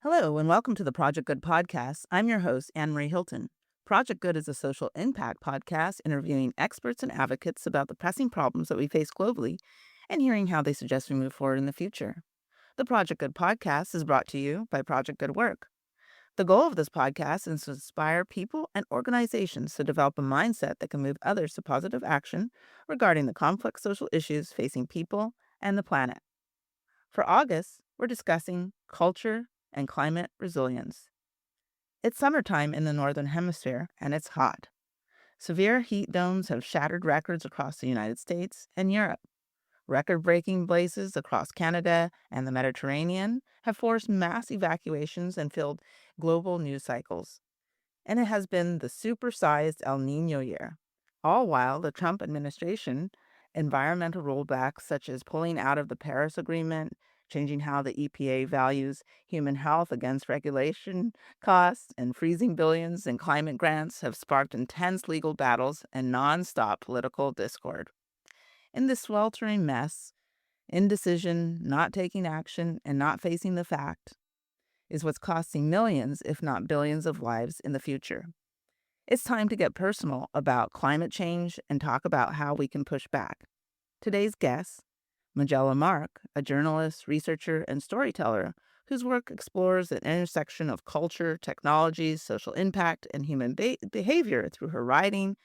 Hello, and welcome to the Project Good podcast. I'm your host, Anne Marie Hilton. Project Good is a social impact podcast interviewing experts and advocates about the pressing problems that we face globally and hearing how they suggest we move forward in the future. The Project Good podcast is brought to you by Project Good Work. The goal of this podcast is to inspire people and organizations to develop a mindset that can move others to positive action regarding the complex social issues facing people and the planet. For August, we're discussing culture and climate resilience. It's summertime in the Northern Hemisphere, and it's hot. Severe heat domes have shattered records across the United States and Europe. Record breaking blazes across Canada and the Mediterranean have forced mass evacuations and filled global news cycles. And it has been the supersized El Nino year. All while the Trump administration environmental rollbacks such as pulling out of the Paris Agreement, changing how the EPA values human health against regulation costs, and freezing billions in climate grants have sparked intense legal battles and nonstop political discord. In this sweltering mess, indecision, not taking action, and not facing the fact is what's costing millions, if not billions, of lives in the future. It's time to get personal about climate change and talk about how we can push back. Today's guest, Majella Mark, a journalist, researcher, and storyteller whose work explores the intersection of culture, technology, social impact, and human behavior through her writing.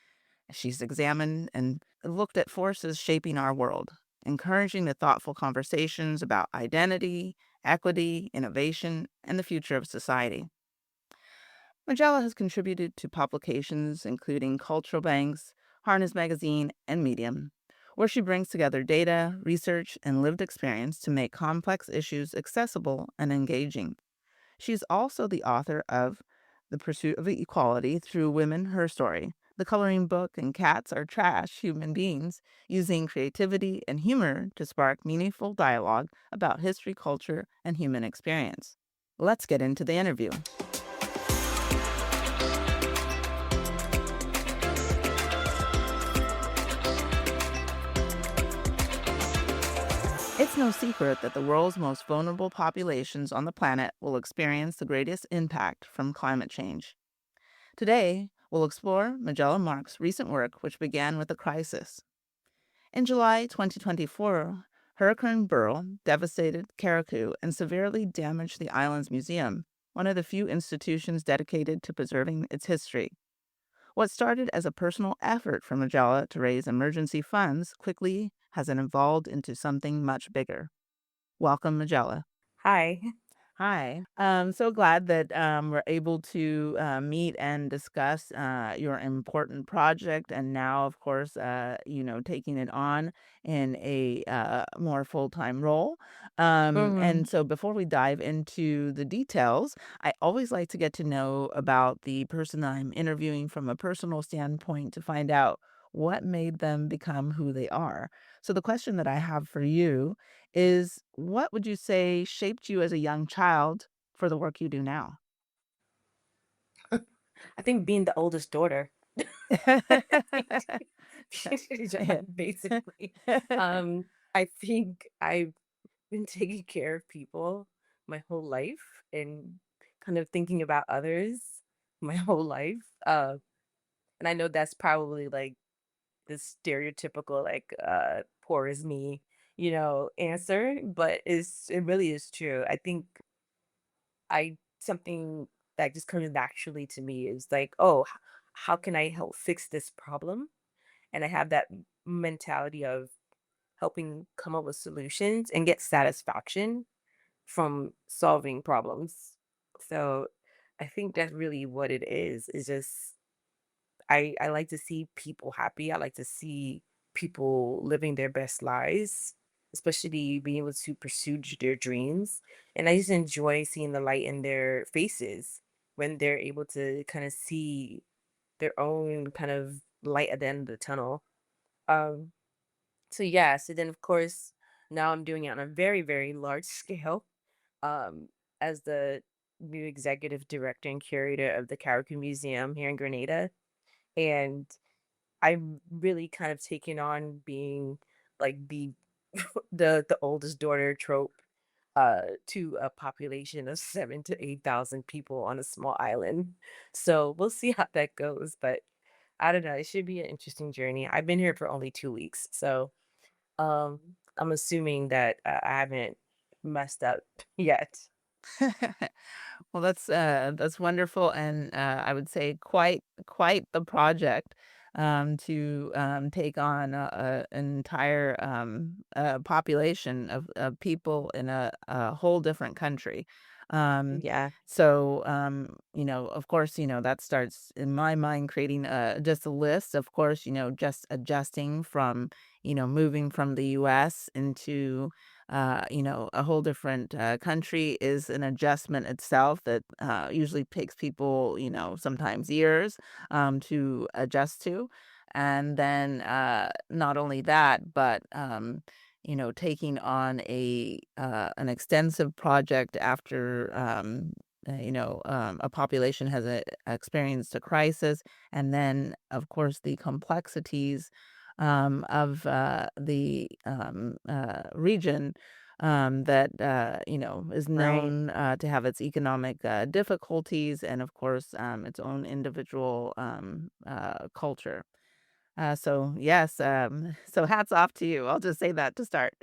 She's examined and looked at forces shaping our world, encouraging the thoughtful conversations about identity, equity, innovation, and the future of society. Majella has contributed to publications including Cultural Banks, Harness Magazine, and Medium, where she brings together data, research, and lived experience to make complex issues accessible and engaging. She's also the author of The Pursuit of Equality Through Women, Her Story, the coloring book, and Cats Are Trash Human Beings, using creativity and humor to spark meaningful dialogue about history, culture, and human experience. Let's get into the interview. It's no secret that the world's most vulnerable populations on the planet will experience the greatest impact from climate change. Today, we'll explore Majella Mark's recent work, which began with a crisis. In July 2024, Hurricane Beryl devastated Carriacou and severely damaged the island's museum, one of the few institutions dedicated to preserving its history. What started as a personal effort for Majella to raise emergency funds quickly has evolved into something much bigger. Welcome, Majella. Hi. Hi. So glad that we're able to meet and discuss your important project, and now, of course, taking it on in a more full-time role. Mhm. And so, before we dive into the details, I always like to get to know about the person that I'm interviewing from a personal standpoint to find out what made them become who they are. So, the question that I have for you is what would you say shaped you as a young child for the work you do now? I think being the oldest daughter. Yeah. Basically. I think I've been taking care of people my whole life and kind of thinking about others my whole life. And I know that's probably like the stereotypical like poor is me, answer, but it really is true. I think I something that just comes naturally to me is like, "Oh, how can I help fix this problem?" And I have that mentality of helping come up with solutions and get satisfaction from solving problems. So, I think that's really what it is. Is just I like to see people happy. I like to see people living their best lives, especially being able to pursue their dreams. And I just enjoy seeing the light in their faces when they're able to kind of see their own kind of light at the end of the tunnel. Um, so yeah, so then of course now I'm doing it on a very, very large scale. Um, as the new executive director and curator of the Carriacou Museum here in Grenada. And I'm really kind of taking on being like the the oldest daughter trope. to a population of 7 to 8,000 people on a small island. So we'll see how that goes. But I don't know. It should be an interesting journey. I've been here for only 2 weeks, so I'm assuming that I haven't messed up yet. Well, that's wonderful, and I would say quite the project to take on an entire population of people in a whole different country. Um, Yeah, of course, that starts in my mind creating just a list. Of course, just adjusting from moving from the U.S. into a whole different country is an adjustment itself that usually takes people, sometimes years to adjust to. And then not only that, but taking on an extensive project after a population has experienced a crisis, and then of course the complexities of the region that is right. known to have its economic difficulties, and of course its own individual culture. So yes, so hats off to you. I'll just say that to start.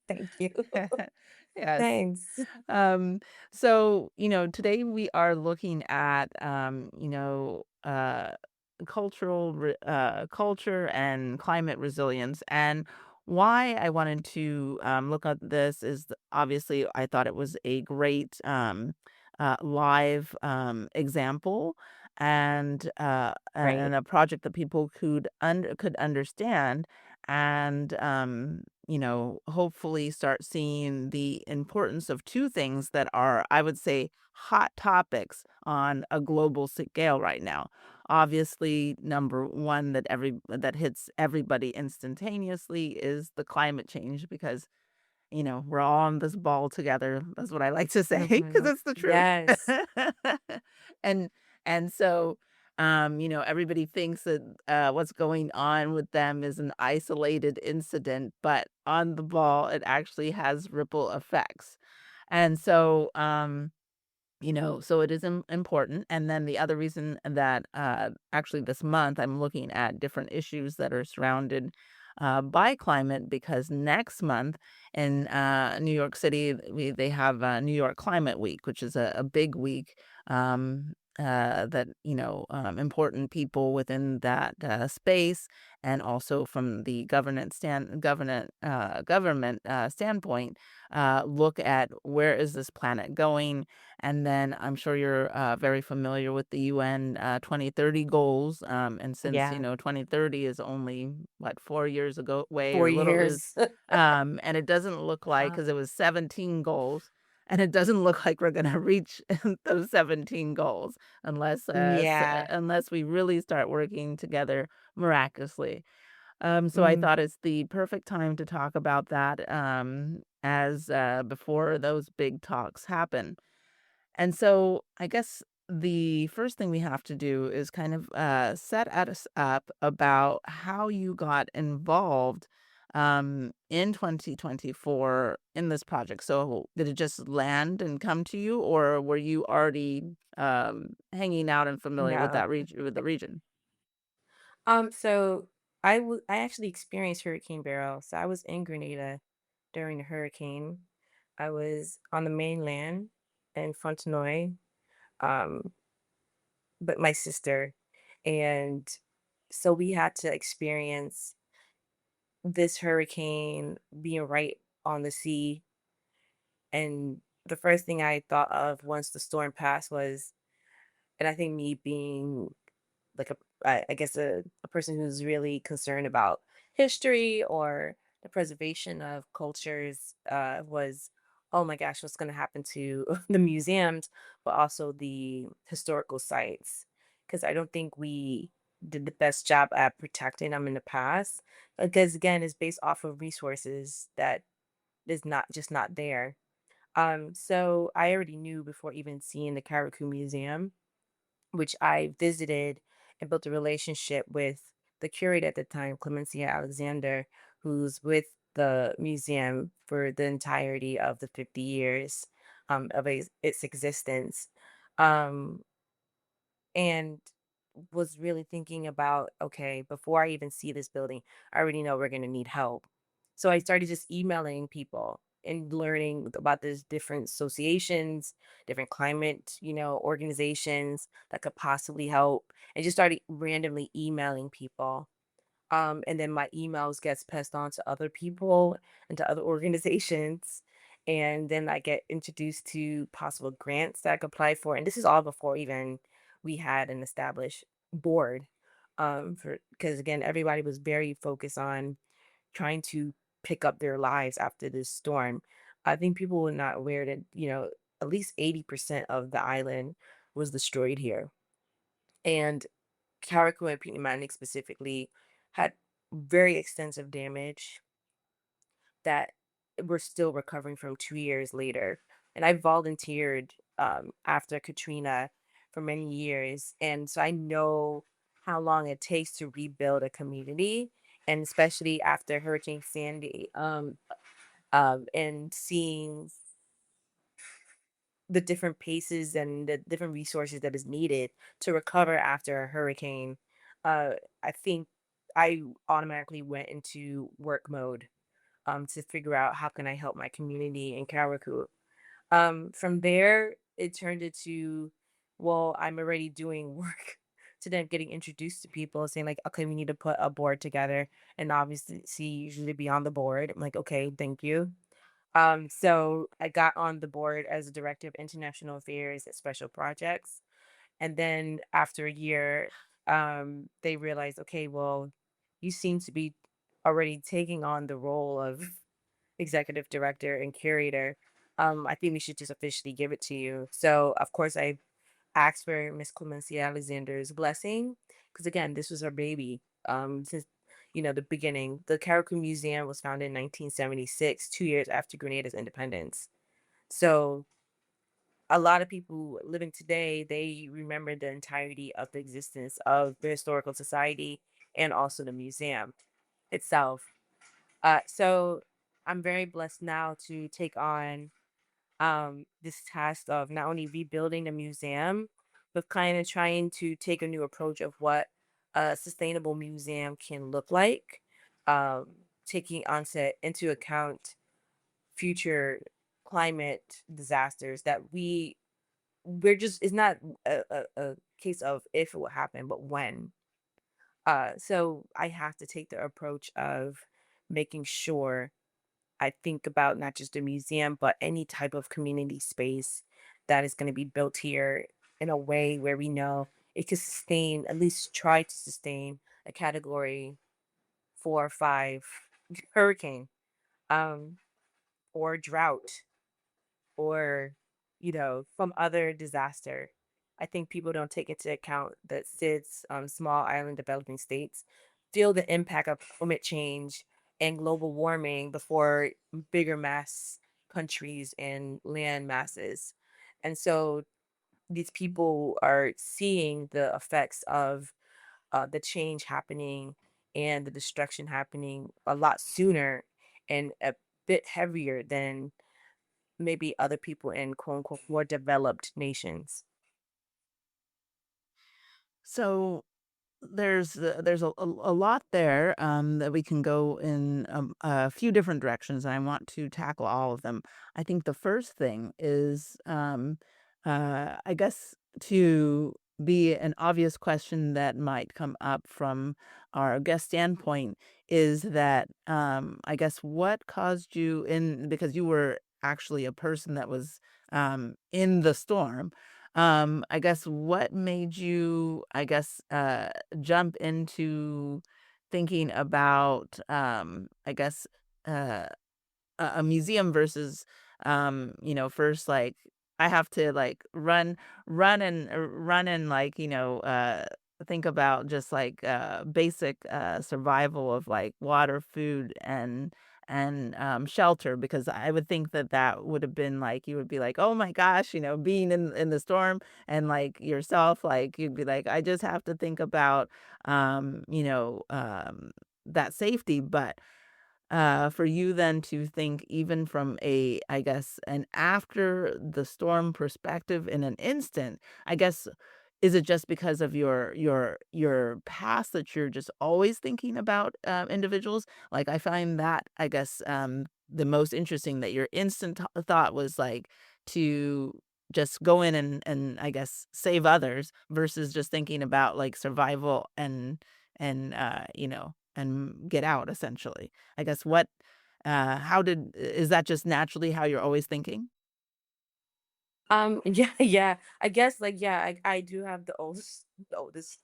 Thank you. Yes. Thanks. Um, so, today we are looking at, culture and climate resilience. And why I wanted to look at this is obviously I thought it was a great live example and Right. a project that people could understand and hopefully start seeing the importance of two things that are, I would say, hot topics on a global scale right now. Obviously, number one that hits everybody instantaneously is the climate change because we're all on this ball together. That's what I like to say because Mhm. it's the truth. Yes. And and so, everybody thinks that, what's going on with them is an isolated incident, but on the ball, it actually has ripple effects. And so, so it is important. And then the other reason that actually this month I'm looking at different issues that are surrounded by climate because next month in New York City, they have New York Climate Week, which is a big week that, important people within that space and also from the government standpoint look at where is this planet going, and then I'm sure you're very familiar with the UN 2030 goals. And since, Yeah. 2030 is only, what, 4 years ago away four or a little is, years. and it doesn't look like, Uh, because it was 17 goals, and it doesn't look like we're going to reach those 17 goals yeah. unless we really start working together miraculously. So I Mm, thought it's the perfect time to talk about that as before those big talks happen. And so I guess the first thing we have to do is kind of set us up about how you got involved in 2024 in this project. So did it just land and come to you, or were you already hanging out and familiar with no. that region, with the region? So I actually experienced Hurricane Beryl. So I was in Grenada during the hurricane. I was on the mainland in Fontenoy, um, but my sister, and so we had to experience this hurricane being right on the sea. And the first thing I thought of once the storm passed was, and I think me being like I guess a person who's really concerned about history or the preservation of cultures was, oh my gosh, what's going to happen to the museums, but also the historical sites? Because I don't think we did the best job at protecting them in the past. Because again, it's based off of resources that is not just not there. So I already knew before even seeing the Karakou Museum, which I visited and built a relationship with the curator at the time, Clemencia Alexander, who's with the museum for the entirety of the 50 years of its existence. Um, and was really thinking about, okay, before I even see this building, I already know we're going to need help. So I started just emailing people and learning about these different associations, different climate, organizations that could possibly help, and just started randomly emailing people. And then my emails gets passed on to other people and to other organizations. And then I get introduced to possible grants that I could apply for. And this is all before even we had an established board. For because again, everybody was very focused on trying to pick up their lives after this storm. I think people were not aware that, at least 80% of the island was destroyed here. And Carico and Pinimatic specifically had very extensive damage that we're still recovering from 2 years later. And I volunteered after Katrina for many years. And so I know how long it takes to rebuild a community. And especially after Hurricane Sandy, and seeing the different paces and the different resources that is needed to recover after a hurricane, uh, I think I automatically went into work mode to figure out how can I help my community in Karaku. From there, it turned into, well, I'm already doing work to then getting introduced to people saying like, okay, we need to put a board together and obviously see usually be on the board. I'm like, okay, thank you. So I got on the board as a director of international affairs at special projects. And then after a year, they realized, okay, well, you seem to be already taking on the role of executive director and curator. I think we should just officially give it to you. So of course I asked for Miss Clemencia Alexander's blessing, because again, this was our baby. Since the beginning, the Carriacou Museum was founded in 1976, 2 years after Grenada's independence. So a lot of people living today, they remember the entirety of the existence of the historical society and also the museum itself. So I'm very blessed now to take on this task of not only rebuilding the museum, but kind of trying to take a new approach of what a sustainable museum can look like, taking onset into account future climate disasters that we're just it's not a case of if it will happen, but when. So I have to take the approach of making sure I think about not just a museum, but any type of community space that is going to be built here in a way where we know it could sustain, at least try to sustain a category 4 or 5 hurricane, um, or drought, or, from other disaster. I think people don't take into account that SIDS, small island developing states, feel the impact of climate change and global warming before bigger mass countries and land masses. And so these people are seeing the effects of the change happening and the destruction happening a lot sooner and a bit heavier than maybe other people in quote unquote more developed nations. So there's a lot there that we can go in a few different directions, and I want to tackle all of them. I think the first thing is, I guess, to be an obvious question that might come up from our guest standpoint is that, I guess, what caused you in because you were actually a person that was in the storm. I guess what made you, I guess, jump into thinking about, I guess, uh, a museum versus, first, like, I have to, like, run and, like, think about just, like, basic, survival of, like, water, food, and shelter, because I would think that that would have been, like you would be like, "Oh my gosh," being in the storm and, like, yourself, like, you'd be like, "I just have to think about, that safety," but for you then to think even from a, I guess, an after the storm perspective in an instant, I guess, is it just because of your past that you're just always thinking about, individuals? Like, I find that, I guess, the most interesting that your instant thought was, like, to just go in and I guess, save others versus just thinking about, like, survival and get out essentially. I guess what how did is that just naturally how you're always thinking? Yeah, yeah. I guess like yeah, I do have the oldest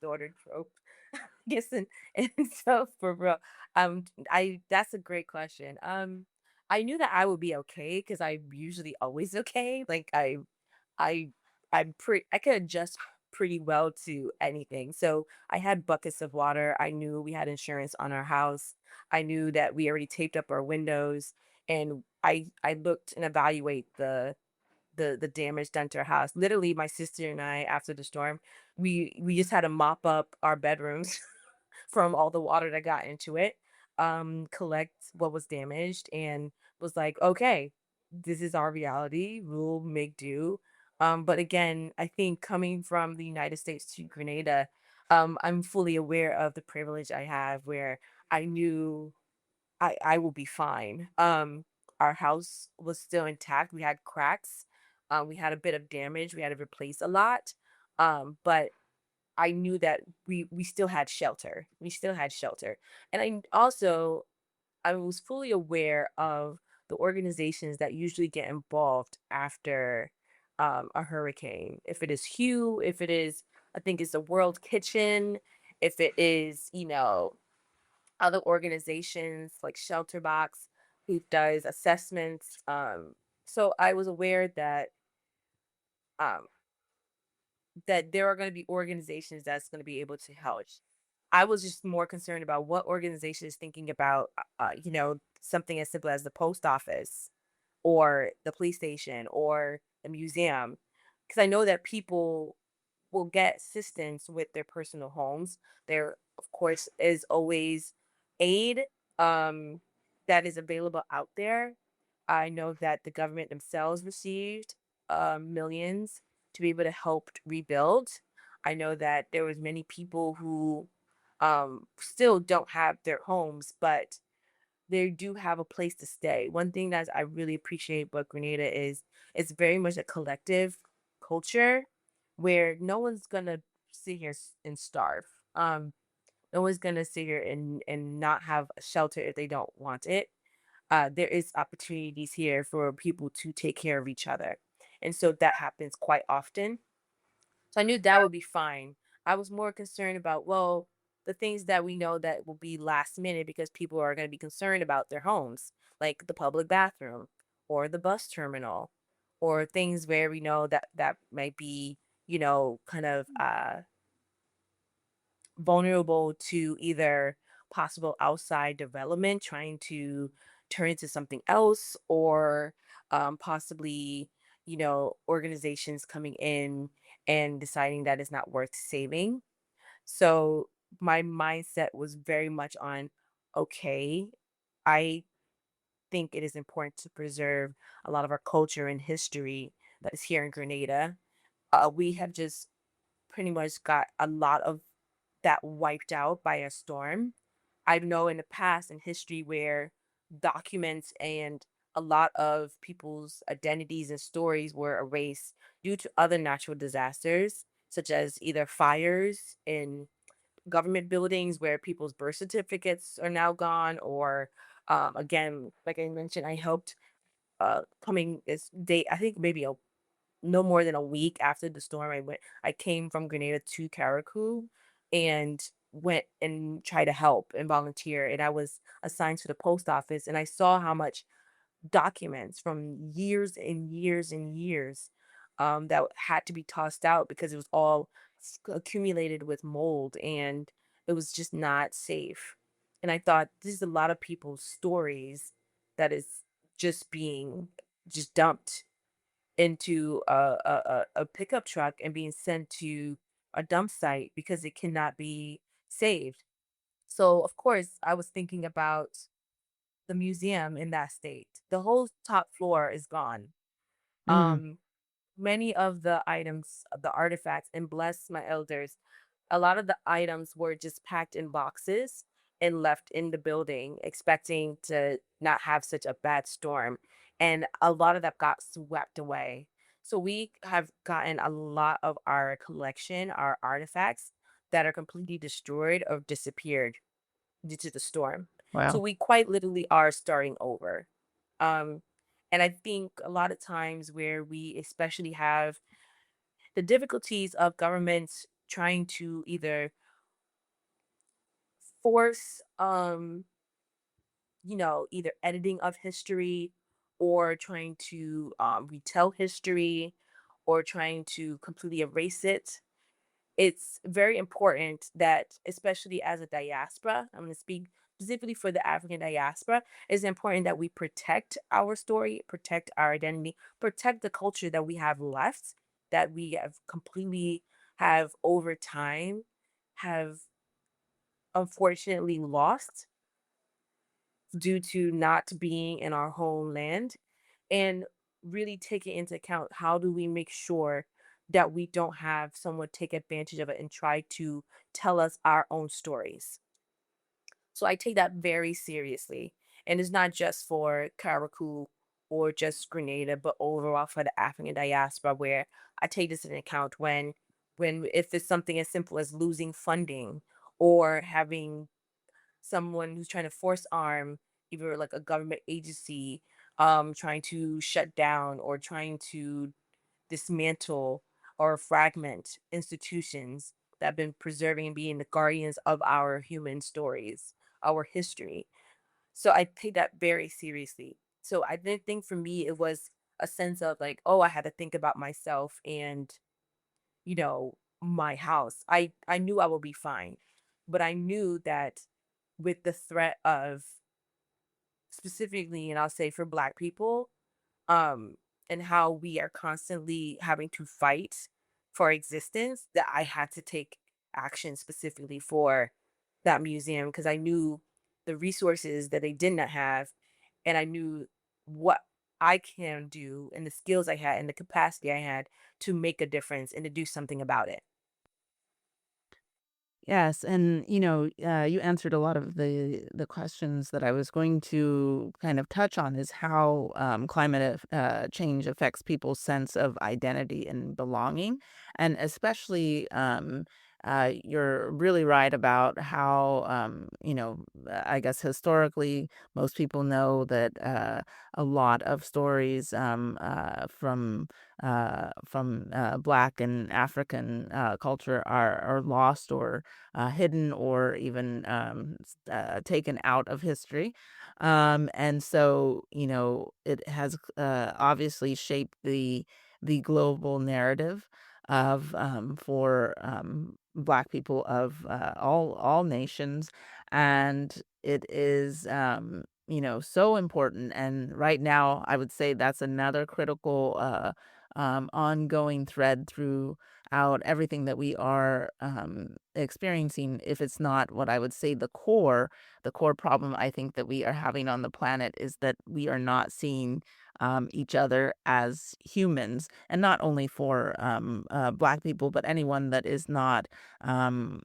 daughter trope. Guess and so for real. I that's a great question. I knew that I would be okay because I'm usually always okay. Like I I could adjust pretty well to anything. So I had buckets of water. I knew we had insurance on our house. I knew that we already taped up our windows and I looked and evaluate the damage done to our house. Literally, my sister and I, after the storm, we just had to mop up our bedrooms from all the water that got into it, collect what was damaged, and was like, okay, this is our reality. We'll make do. But again, I think coming from the United States to Grenada, I'm fully aware of the privilege I have where I knew I will be fine. Our house was still intact. We had cracks. We had a bit of damage. We had to replace a lot. But I knew that we still had shelter. We still had shelter. And I was fully aware of the organizations that usually get involved after a hurricane. If it is Hugh, if it is I think it's the World Kitchen, if it is, other organizations like Shelterbox who does assessments. So I was aware um, that there are going to be organizations that's going to be able to help. I was just more concerned about what organization is thinking about, something as simple as the post office or the police station or the museum. Because I know that people will get assistance with their personal homes. There, of course, is always aid um, that is available out there. I know that the government themselves received millions to be able to help rebuild. I know that there was many people who still don't have their homes, but they do have a place to stay. One thing that I really appreciate about Grenada is it's very much a collective culture where no one's gonna sit here and starve. No one's gonna sit here and not have a shelter if they don't want it. There is opportunities here for people to take care of each other, and so that happens quite often. So I knew that would be fine. I was more concerned about, well, the things that we know that will be last minute because people are going to be concerned about their homes, like the public bathroom or the bus terminal, or things where we know that that might be, kind of vulnerable to either possible outside development trying to turn into something else or possibly organizations coming in and deciding that it's not worth saving. So my mindset was very much on, okay, I think it is important to preserve a lot of our culture and history that is here in Grenada. We have just pretty much got a lot of that wiped out by a storm. I know in the past in history where documents and a lot of people's identities and stories were erased due to other natural disasters, such as either fires in government buildings where people's birth certificates are now gone, or again, like I mentioned, I helped coming this day, I think maybe no more than a week after the storm, I came from Grenada to Carriacou and went and tried to help and volunteer. And I was assigned to the post office and I saw how much documents from years and years and years that had to be tossed out because it was all accumulated with mold and it was just not safe. And I thought this is a lot of people's stories that is just being just dumped into a pickup truck and being sent to a dump site because it cannot be saved. So of course I was thinking about the museum in that state. The whole top floor is gone. Mm, Um, Many of the items, the artifacts, and bless my elders, a lot of the items were just packed in boxes and left in the building, expecting to not have such a bad storm. And a lot of that got swept away. So we have gotten a lot of our collection, our artifacts that are completely destroyed or disappeared due to the storm. So wow. we quite literally are starting over. Um, and I think a lot of times where we especially have the difficulties of governments trying to either force either editing of history or trying to retell history or trying to completely erase it. It's very important that, especially as a diaspora, I'm going to speak specifically for the African diaspora, it's important that we protect our story, protect our identity, protect the culture that we have left, that we have completely have over time have unfortunately lost due to not being in our homeland, and really taking into account how do we make sure that we don't have someone take advantage of it and try to tell us our own stories. So I take that very seriously. And it's not just for Karaku or just Grenada, but overall for the African diaspora, where I take this into account when if it's something as simple as losing funding or having someone who's trying to force arm either like a government agency trying to shut down or trying to dismantle or fragment institutions that have been preserving and being the guardians of our human stories, our history. So I take that very seriously. So I didn't think for me it was a sense of like, oh, I had to think about myself and, my house. I knew I would be fine. But I knew that with the threat of specifically, and I'll say for black people, um, and how we are constantly having to fight for existence, that I had to take action specifically for that museum because I knew the resources that they did not have, and I knew what I can do and the skills I had and the capacity I had to make a difference and to do something about it. Yes, and you answered a lot of the questions that I was going to kind of touch on is how change affects people's sense of identity and belonging, and especially you're really right about how I guess historically most people know that a lot of stories from Black and African culture are lost or hidden or even taken out of history. And so, it has obviously shaped the global narrative of for Black people of all nations, and it is so important. And right now, I would say that's another critical ongoing thread throughout everything that we are experiencing. If it's not what I would say the core problem I think that we are having on the planet is that we are not seeing each other as humans, and not only for Black people, but anyone that is not, I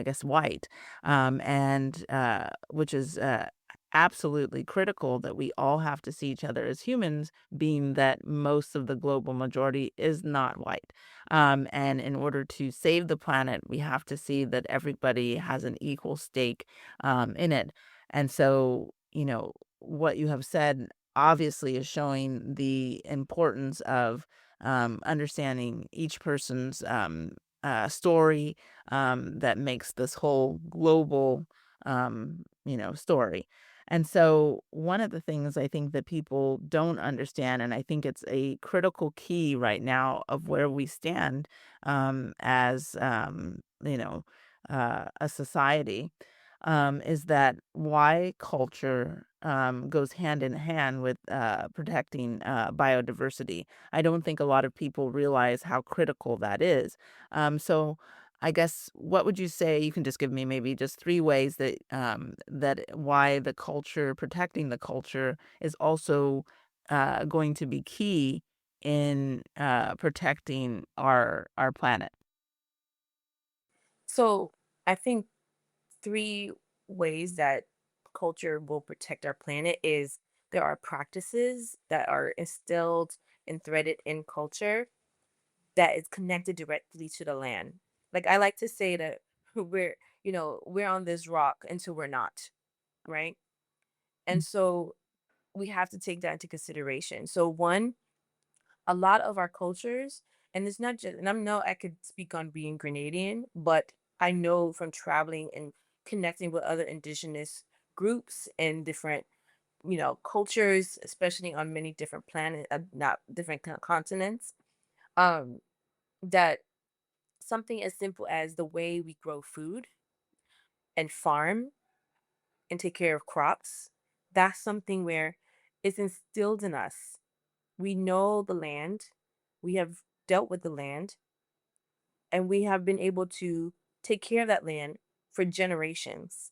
guess, white, and which is absolutely critical that we all have to see each other as humans, being that most of the global majority is not white. And in order to save the planet, we have to see that everybody has an equal stake in it. And so, what you have said obviously is showing the importance of understanding each person's story that makes this whole global, story. And so, one of the things I think that people don't understand, and I think it's a critical key right now of where we stand as, a society, is that why culture goes hand in hand with protecting biodiversity. I don't think a lot of people realize how critical that is. So I guess, what would you say you can just give me maybe just 3 ways that, that why the culture protecting the culture is also, going to be key in, protecting our planet? So I think three ways that culture will protect our planet is there are practices that are instilled and threaded in culture that is connected directly to the land. Like I like to say that we're, we're on this rock until we're not, right? And so we have to take that into consideration. So one, a lot of our cultures, and it's not just, and I'm no, I could speak on being Grenadian, but I know from traveling and connecting with other indigenous groups and different, cultures, especially on many different planet, not different continents, um, that something as simple as the way we grow food and farm and take care of crops, that's something where it's instilled in us. We know the land, we have dealt with the land, and we have been able to take care of that land for generations.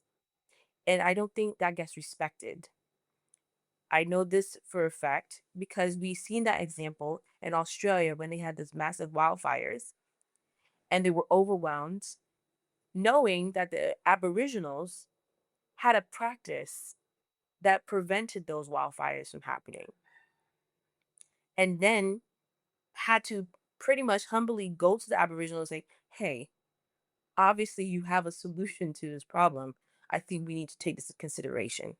And I don't think that gets respected. I know this for a fact because we've seen that example in Australia when they had this massive wildfires and they were overwhelmed, knowing that the Aboriginals had a practice that prevented those wildfires from happening. And then had to pretty much humbly go to the Aboriginals and say, hey, obviously you have a solution to this problem. I think we need to take this into consideration.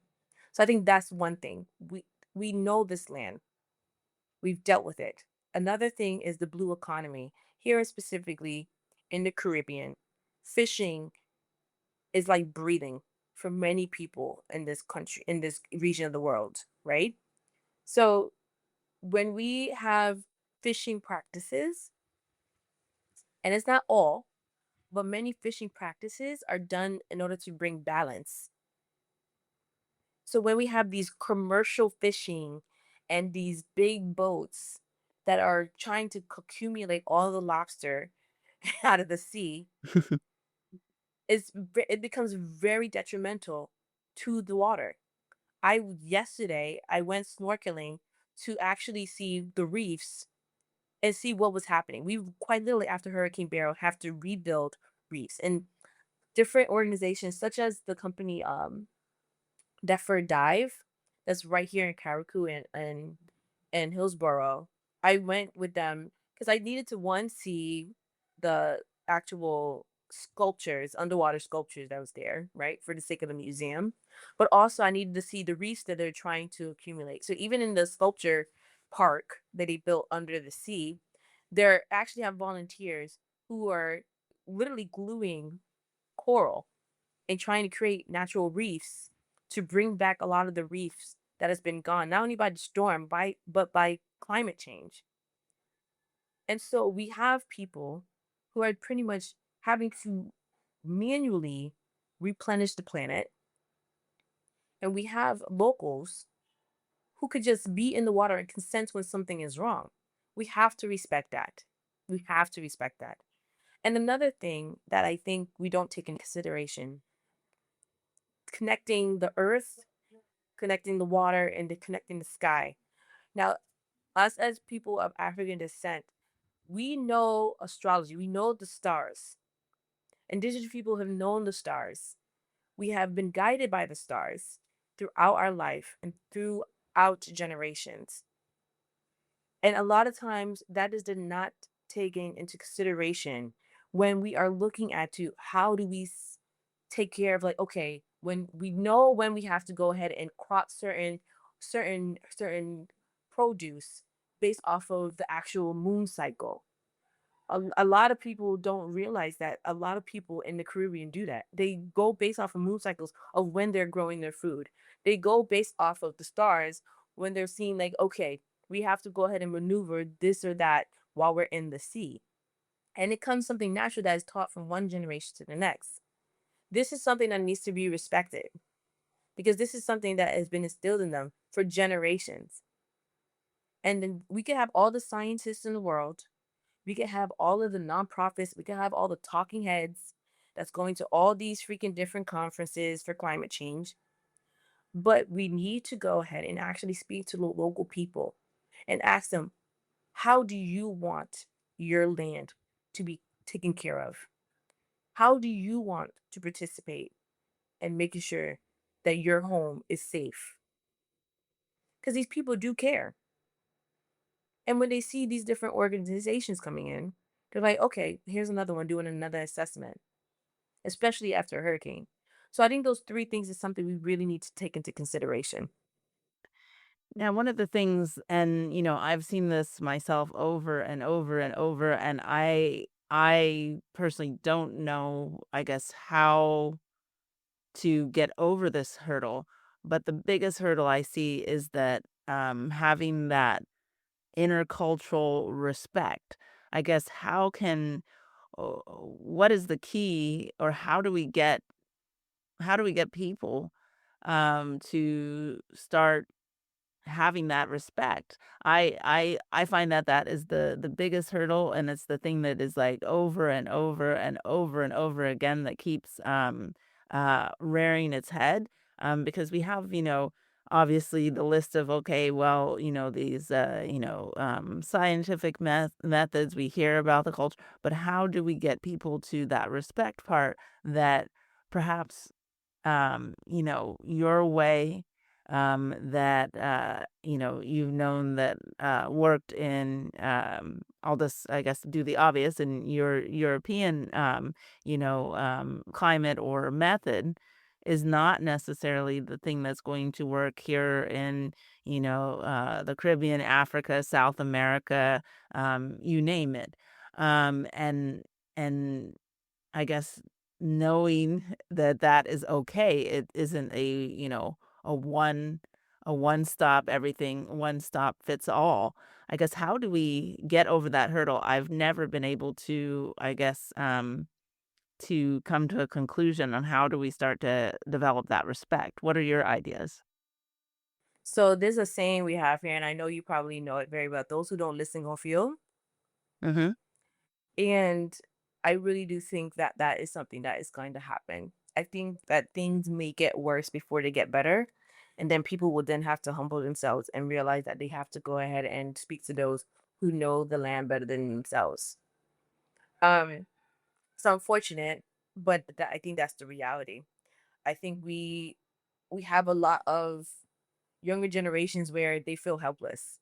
So I think that's one thing. We know this land. We've dealt with it. Another thing is the blue economy. Here specifically in the Caribbean, fishing is like breathing for many people in this country, in this region of the world, right? So when we have fishing practices, and it's not all, but many fishing practices are done in order to bring balance. So when we have these commercial fishing and these big boats that are trying to accumulate all the lobster out of the sea, it becomes very detrimental to the water. Yesterday I went snorkeling to actually see the reefs and see what was happening. We quite literally after Hurricane Beryl have to rebuild reefs and different organizations such as the company Defer Dive that's right here in Caracu and Hillsborough. I went with them because I needed to one see the actual sculptures, underwater sculptures that was there, right, for the sake of the museum. But also I needed to see the reefs that they're trying to accumulate. So even in the sculpture park that they built under the sea, there actually have volunteers who are literally gluing coral and trying to create natural reefs to bring back a lot of the reefs that has been gone, not only by the storm, but by climate change. And so we have people who are pretty much having to manually replenish the planet. And we have locals who could just be in the water and consent when something is wrong. We have to respect that. We have to respect that. And another thing that I think we don't take into consideration, connecting the earth, connecting the water, and connecting the sky. Now, us as people of African descent, we know astrology, we know the stars. Indigenous people have known the stars. We have been guided by the stars throughout our life and throughout generations. And a lot of times that is not taken into consideration when we are looking at to how do we take care of, like, okay, when we know when we have to go ahead and crop certain produce based off of the actual moon cycle. A lot of people don't realize that a lot of people in the Caribbean do that. They go based off of moon cycles of when they're growing their food. They go based off of the stars when they're seeing, like, okay, we have to go ahead and maneuver this or that while we're in the sea. And it comes something natural that is taught from one generation to the next. This is something that needs to be respected because this is something that has been instilled in them for generations. And then we can have all the scientists in the world, We could have all of the nonprofits, we could have all the talking heads that's going to all these freaking different conferences for climate change. But we need to go ahead and actually speak to the local people and ask them, how do you want your land to be taken care of? How do you want to participate in making sure that your home is safe? Because these people do care. And when they see these different organizations coming in, they're like, okay, here's another one doing another assessment, especially after a hurricane. So I think those three things is something we really need to take into consideration. Now, one of the things, and I've seen this myself over and over and over, and I personally don't know, I guess, how to get over this hurdle. But the biggest hurdle I see is that having that intercultural respect. I guess what is the key, or how do we get people to start having that respect? I find that that is the biggest hurdle, and it's the thing that is, like, over and over and over and over again, that keeps, rearing its head, because we have, obviously, the list of, okay, well, these, scientific methods, we hear about the culture, but how do we get people to that respect part, that perhaps your way, that, you've known that, worked in, I'll just, I guess, do the obvious, in your European, climate or method, is not necessarily the thing that's going to work here in, the Caribbean, Africa, South America, you name it. And I guess knowing that that is okay, it isn't a one a one stop everything, one stop fits all. I guess, how do we get over that hurdle? I've never been able to, I guess, to come to a conclusion on how do we start to develop that respect. What are your ideas? So there's a saying we have here, and I know you probably know it very well. Those who don't listen gonna feel. Mhm. And I really do think that that is something that is going to happen. I think that things may get worse before they get better. And then people will then have to humble themselves and realize that they have to go ahead and speak to those who know the land better than themselves. Um, it's unfortunate, but I think that's the reality. I think we have a lot of younger generations where they feel helpless.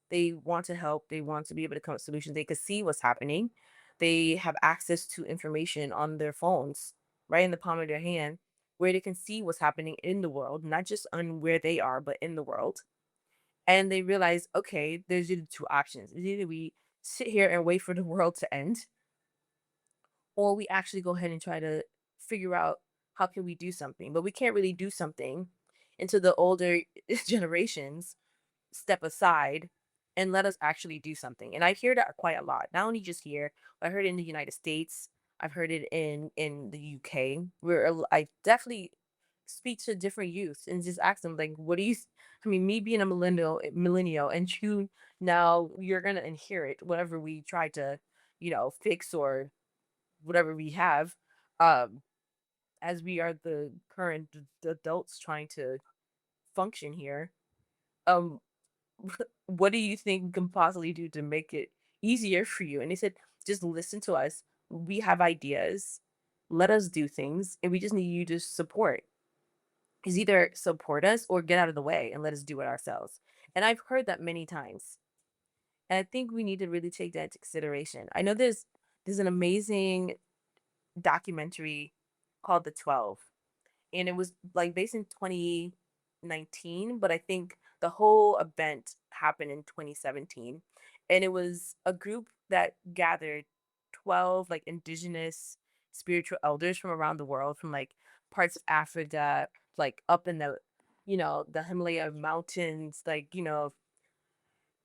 They want to help. They want to be able to come up with solutions. They could see what's happening. They have access to information on their phones, right in the palm of their hand, where they can see what's happening in the world, not just on where they are, but in the world. And they realize, okay, there's either two options. It's either we sit here and wait for the world to end, or we actually go ahead and try to figure out how can we do something. But we can't really do something until the older generations step aside and let us actually do something. And I hear that quite a lot. Not only just here, but I heard it in the United States. I've heard it in the UK, where I definitely speak to different youths and just ask them like, "What do you?" I mean, me being a millennial, and you now you're gonna inherit whatever we try to, fix or whatever we have, um, as we are the current adults trying to function here. Um, what do you think we can possibly do to make it easier for you? And they said, just listen to us. We have ideas. Let us do things. And we just need you to support. Is either support us or get out of the way and let us do it ourselves. And I've heard that many times. And I think we need to really take that into consideration. I know there's an amazing documentary called The 12, and it was like based in 2019, but I think the whole event happened in 2017. And it was a group that gathered 12 like indigenous spiritual elders from around the world, from like parts of Africa, like up in the Himalaya mountains, like,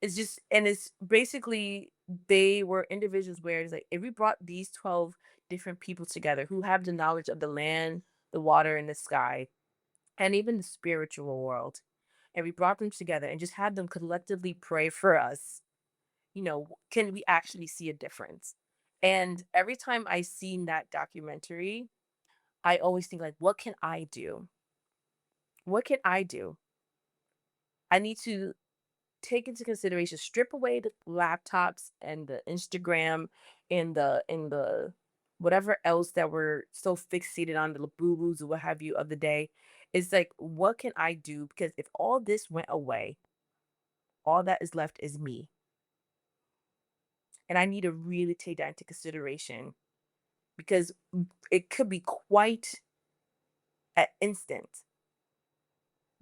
it's just, and it's basically they were individuals where it's like if we brought these 12 different people together who have the knowledge of the land, the water, and the sky, and even the spiritual world, and we brought them together and just had them collectively pray for us, can we actually see a difference? And every time I seen that documentary, I always think like, what can I do? What can I do? I need to take into consideration, strip away the laptops and the Instagram and the whatever else that we're so fixated on, the boo-boos or what have you of the day. It's like, what can I do? Because if all this went away, all that is left is me. And I need to really take that into consideration because it could be quite an instant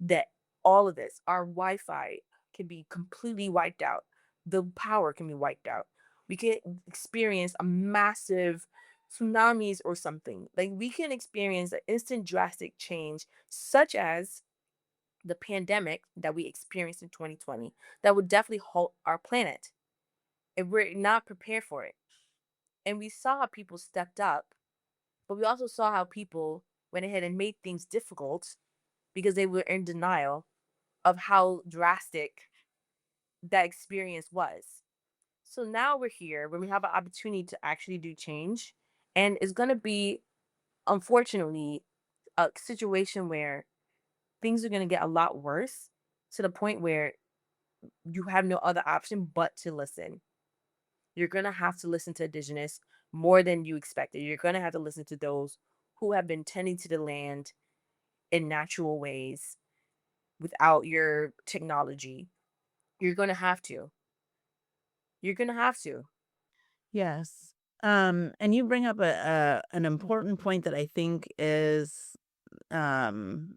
that all of this, our Wi-Fi can be completely wiped out. The power can be wiped out. We can experience a massive tsunamis or something. Like we can experience an instant drastic change, such as the pandemic that we experienced in 2020, that would definitely halt our planet if we're not prepared for it. And we saw how people stepped up, but we also saw how people went ahead and made things difficult because they were in denial of how drastic that experience was. So now we're here when we have an opportunity to actually do change. And it's going to be, unfortunately, a situation where things are going to get a lot worse to the point where you have no other option but to listen. You're going to have to listen to indigenous more than you expected. You're going to have to listen to those who have been tending to the land in natural ways without your technology. You're going to have to. You're going to have to. Yes. And you bring up an important point that I think is, um,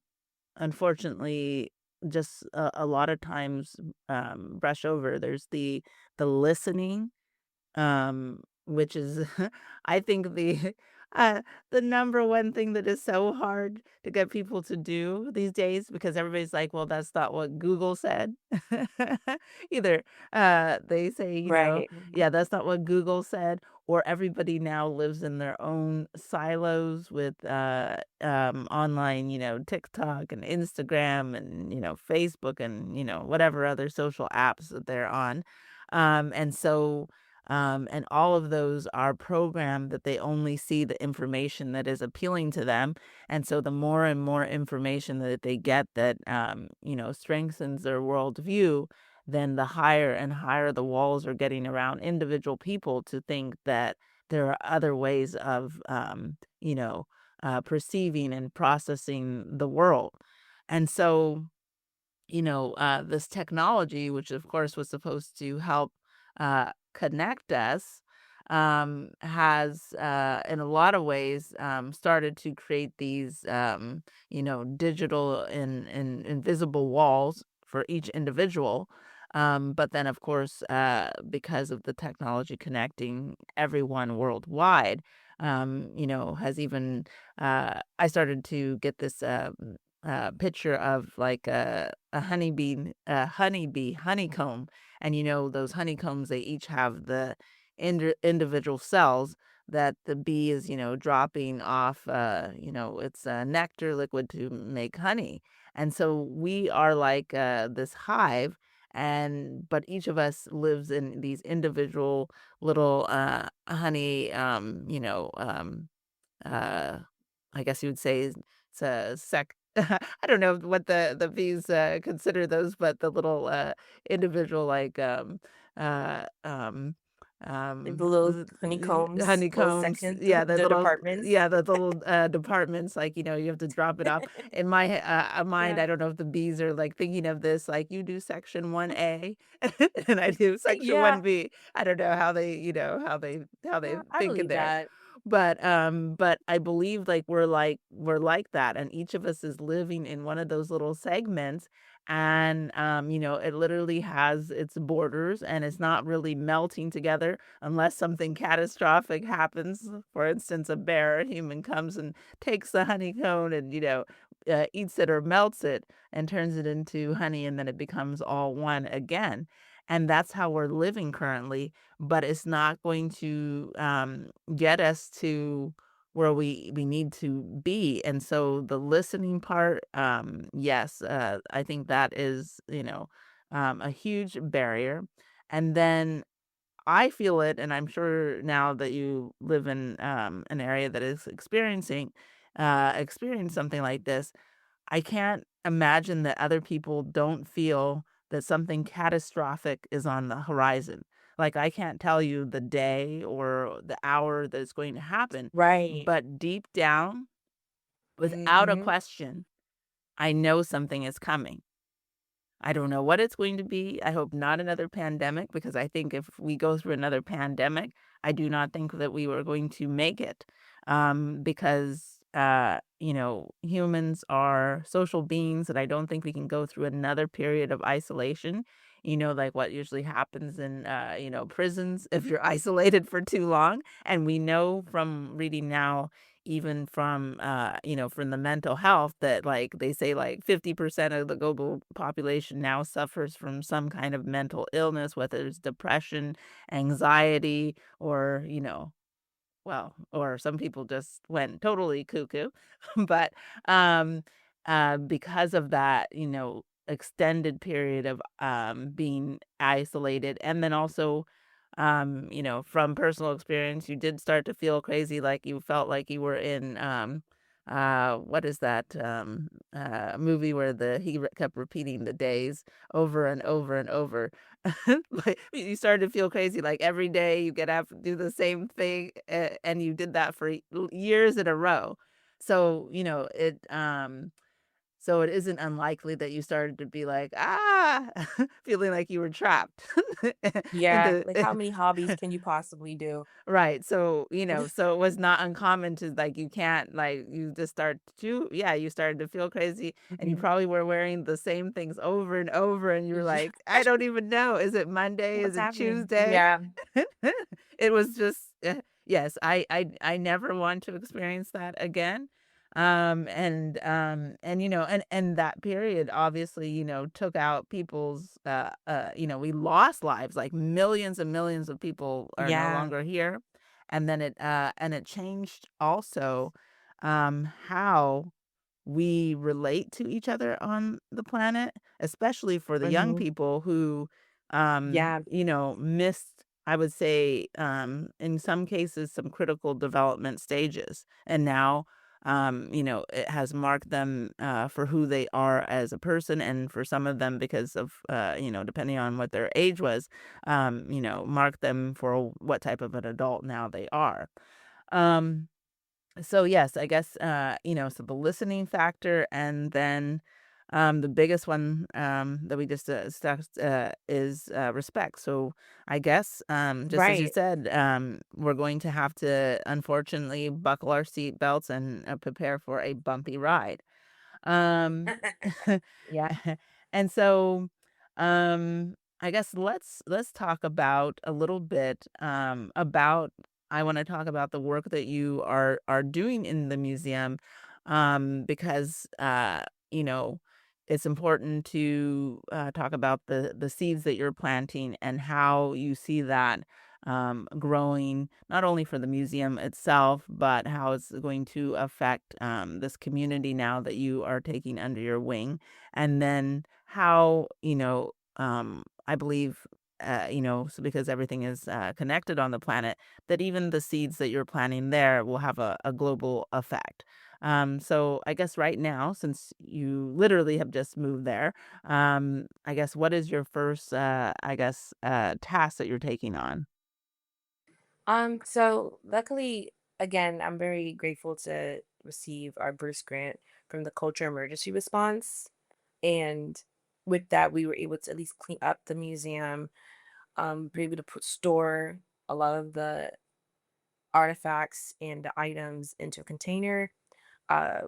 unfortunately, just a lot of times brush over. There's the listening, which is I think uh the number one thing that is so hard to get people to do these days, because everybody's like, well, that's not what Google said. Either they say, Right. yeah, that's not what Google said, or everybody now lives in their own silos with online, TikTok and Instagram and Facebook and whatever other social apps that they're on. And so and all of those are programmed that they only see the information that is appealing to them. And so the more and more information that they get that, strengthens their worldview, then the higher and higher the walls are getting around individual people to think that there are other ways of, perceiving and processing the world. And so, this technology, which of course was supposed to help connect us, has in a lot of ways started to create these, digital and invisible walls for each individual. But then, of course, because of the technology connecting everyone worldwide, has even I started to get this picture of like a honeybee honeycomb, and those honeycombs, they each have the individual cells that the bee is dropping off its nectar liquid to make honey. And so we are like this hive, and but each of us lives in these individual little honey, uh I guess you would say it's a sec I don't know what the bees, consider those, but the little, individual, like, uh, um, Like the little th honeycombs, little honeycombs, sections, yeah, the departments. the little, departments, like, you have to drop it off. In my mind, Yeah. I don't know if the bees are, like, thinking of this, like, "You do section 1A, and I do section Yeah. 1B." I don't know how they, how they I think in believe there. that. But I believe, like, we're like that, and each of us is living in one of those little segments, and, it literally has its borders, and it's not really melting together unless something catastrophic happens. For instance, a bear or human comes and takes the honeycomb and, eats it or melts it and turns it into honey, and then it becomes all one again, and that's how we're living currently, but it's not going to, get us to where we need to be. And so the listening part, yes, I think that is, a huge barrier. And then I feel it, and I'm sure now that you live in an area that is experience something like this, I can't imagine that other people don't feel that something catastrophic is on the horizon. Like, I can't tell you the day or the hour that it's going to happen, Right. but deep down, without a Mhm. question, I know something is coming. I don't know what it's going to be. I hope not another pandemic because I think if we go through another pandemic, I do not think that we were going to make it. Because humans are social beings and I don't think we can go through another period of isolation. Like what usually happens in prisons if you're isolated for too long. And we know from reading now even from the mental health that, like, they say, like, 50% of the global population now suffers from some kind of mental illness, whether it's depression, anxiety, or, or some people just went totally cuckoo. But, um, because of that, extended period of, being isolated, and then also, from personal experience, you did start to feel crazy, like you felt like you were in, what is that, movie where kept repeating the days over and over and over. Like, you started to feel crazy, like, every day you get up, do the same thing, and you did that for years in a row. So, it isn't unlikely that you started to be like, "Ah," feeling like you were trapped Yeah, into like, how many hobbies can you possibly do? right, so it was not uncommon to, like, you can't, like, you just start to yeah, you started to feel crazy, and you Mhm. probably were wearing the same things over and over, and you were Yeah. like, "I don't even know. Is it Monday? Is What's it happening? Tuesday?" Yeah. It was just yes, I never want to experience that again. And that period obviously, took out people's we lost lives, like millions and millions of people are no Yeah. longer here. And it changed also how we relate to each other on the planet, especially for the young Mhm. people who, Yeah. missed, I would say, in some cases, some critical development stages. And now, it has marked them for who they are as a person. And for some of them, because of, depending on what their age was, marked them for what type of an adult now they are. Um, so yes, I guess, so the listening factor and then, the biggest one, that we just, discussed, is, respect. So I guess, just as you Right. said, we're going to have to unfortunately buckle our seat belts and, prepare for a bumpy ride. Um, Yeah. and so, I guess let's talk about a little bit about I want to talk about the work that you are doing in the museum, because you know it's important to talk about the seeds that you're planting and how you see that growing not only for the museum itself, but how it's going to affect this community now that you are taking under your wing. And then how, I believe, so because everything is connected on the planet, that even the seeds that you're planting there will have a global effect. So I guess right now, since you literally have just moved there, I guess what is your first, task that you're taking on? So luckily, again, I'm very grateful to receive our burst grant from the Culture Emergency Response. And with that, we were able to at least clean up the museum, be able to store a lot of the artifacts and the items into a container.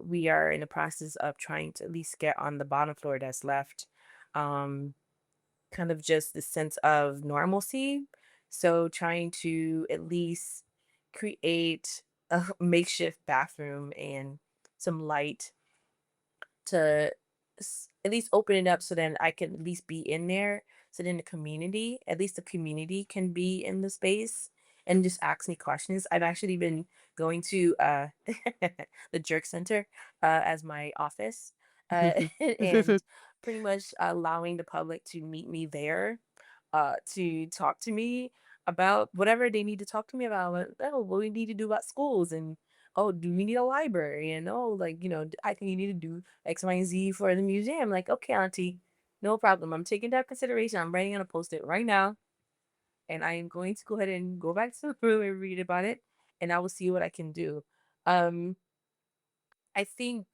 We are in the process of trying to at least get on the bottom floor that's left. Um, Kind of just the sense of normalcy. So trying to at least create a makeshift bathroom and some light to at least open it up so then I can at least be in there. So then the community, at least the community can be in the space and just ask me questions. I've actually been going to the Jerk Center as my office and pretty much allowing the public to meet me there to talk to me. about whatever they need to talk to me about. Like, oh, what we need to do about schools, and oh, do we need a library? And oh, like, I think you need to do X, Y, and Z for the museum. Like, okay, auntie, no problem. I'm taking that consideration. I'm writing on a post-it right now, and I am going to go ahead and go back to the room and read about it, and I will see what I can do. Um, I think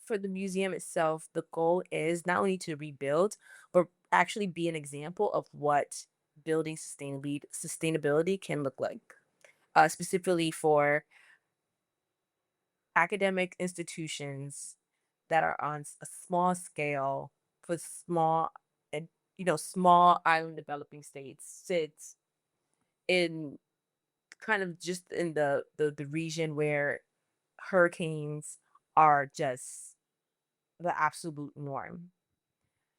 for the museum itself, the goal is not only to rebuild, but actually be an example of what building sustainability can look like. Specifically for academic institutions that are on a small scale for small and small island developing states sits in kind of just in the region where hurricanes are just the absolute norm.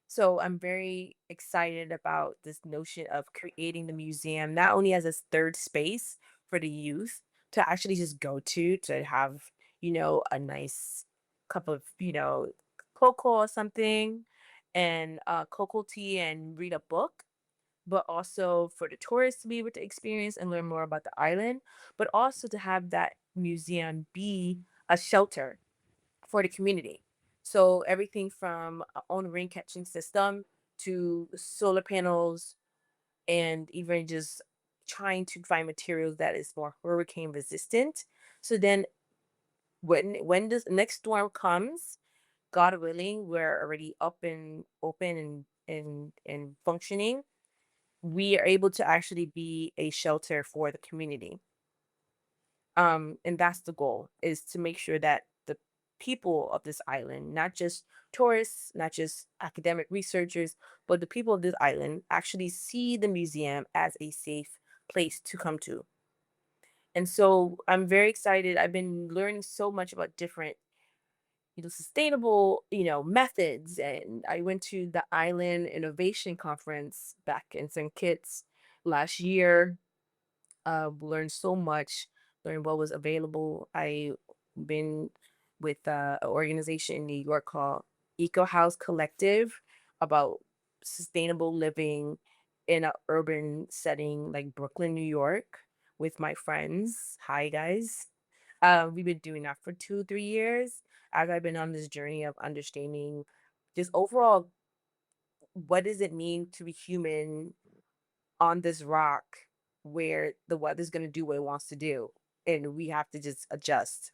So I'm very excited about this notion of creating the museum, not only as a third space for the youth to actually just go to have, a nice cup of, cocoa or something and cocoa tea and read a book, but also for the tourists to be able to experience and learn more about the island, but also to have that museum be a shelter for the community. So everything from our own rain catching system to solar panels and even just trying to find materials that is more hurricane resistant. So then when this next storm comes, God willing, we're already up and open and functioning. We are able to actually be a shelter for the community. And that's the goal, is to make sure that the people of this island, not just tourists, not just academic researchers, but the people of this island actually see the museum as a safe place to come to. And so I'm very excited. I've been learning so much about different, sustainable, methods. And I went to the Island Innovation Conference back in St. Kitts last year. Learned so much, learned what was available. I been with an organization in New York called Eco House Collective about sustainable living in an urban setting like Brooklyn, New York, with my friends. Hi, guys. We've been doing that for 2, 3 years as I've been on this journey of understanding just overall what does it mean to be human on this rock where the weather's gonna do what it wants to do, and we have to just adjust,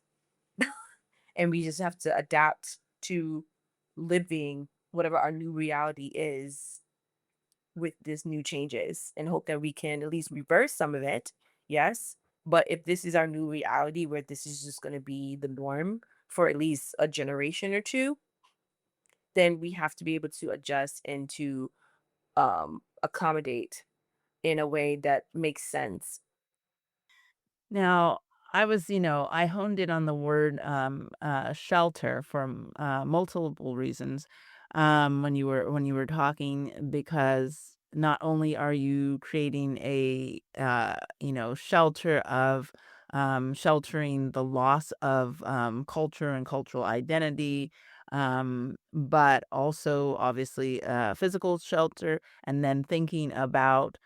and we just have to adapt to living whatever our new reality is with this new changes and hope that we can at least reverse some of it, yes, but if this is our new reality where this is just gonna be the norm for at least a generation or 2, then we have to be able to adjust and to, accommodate in a way that makes sense. Now, I honed in on the word shelter from multiple reasons when you were talking, because not only are you creating a shelter of sheltering the loss of culture and cultural identity, but also obviously physical shelter, and then thinking about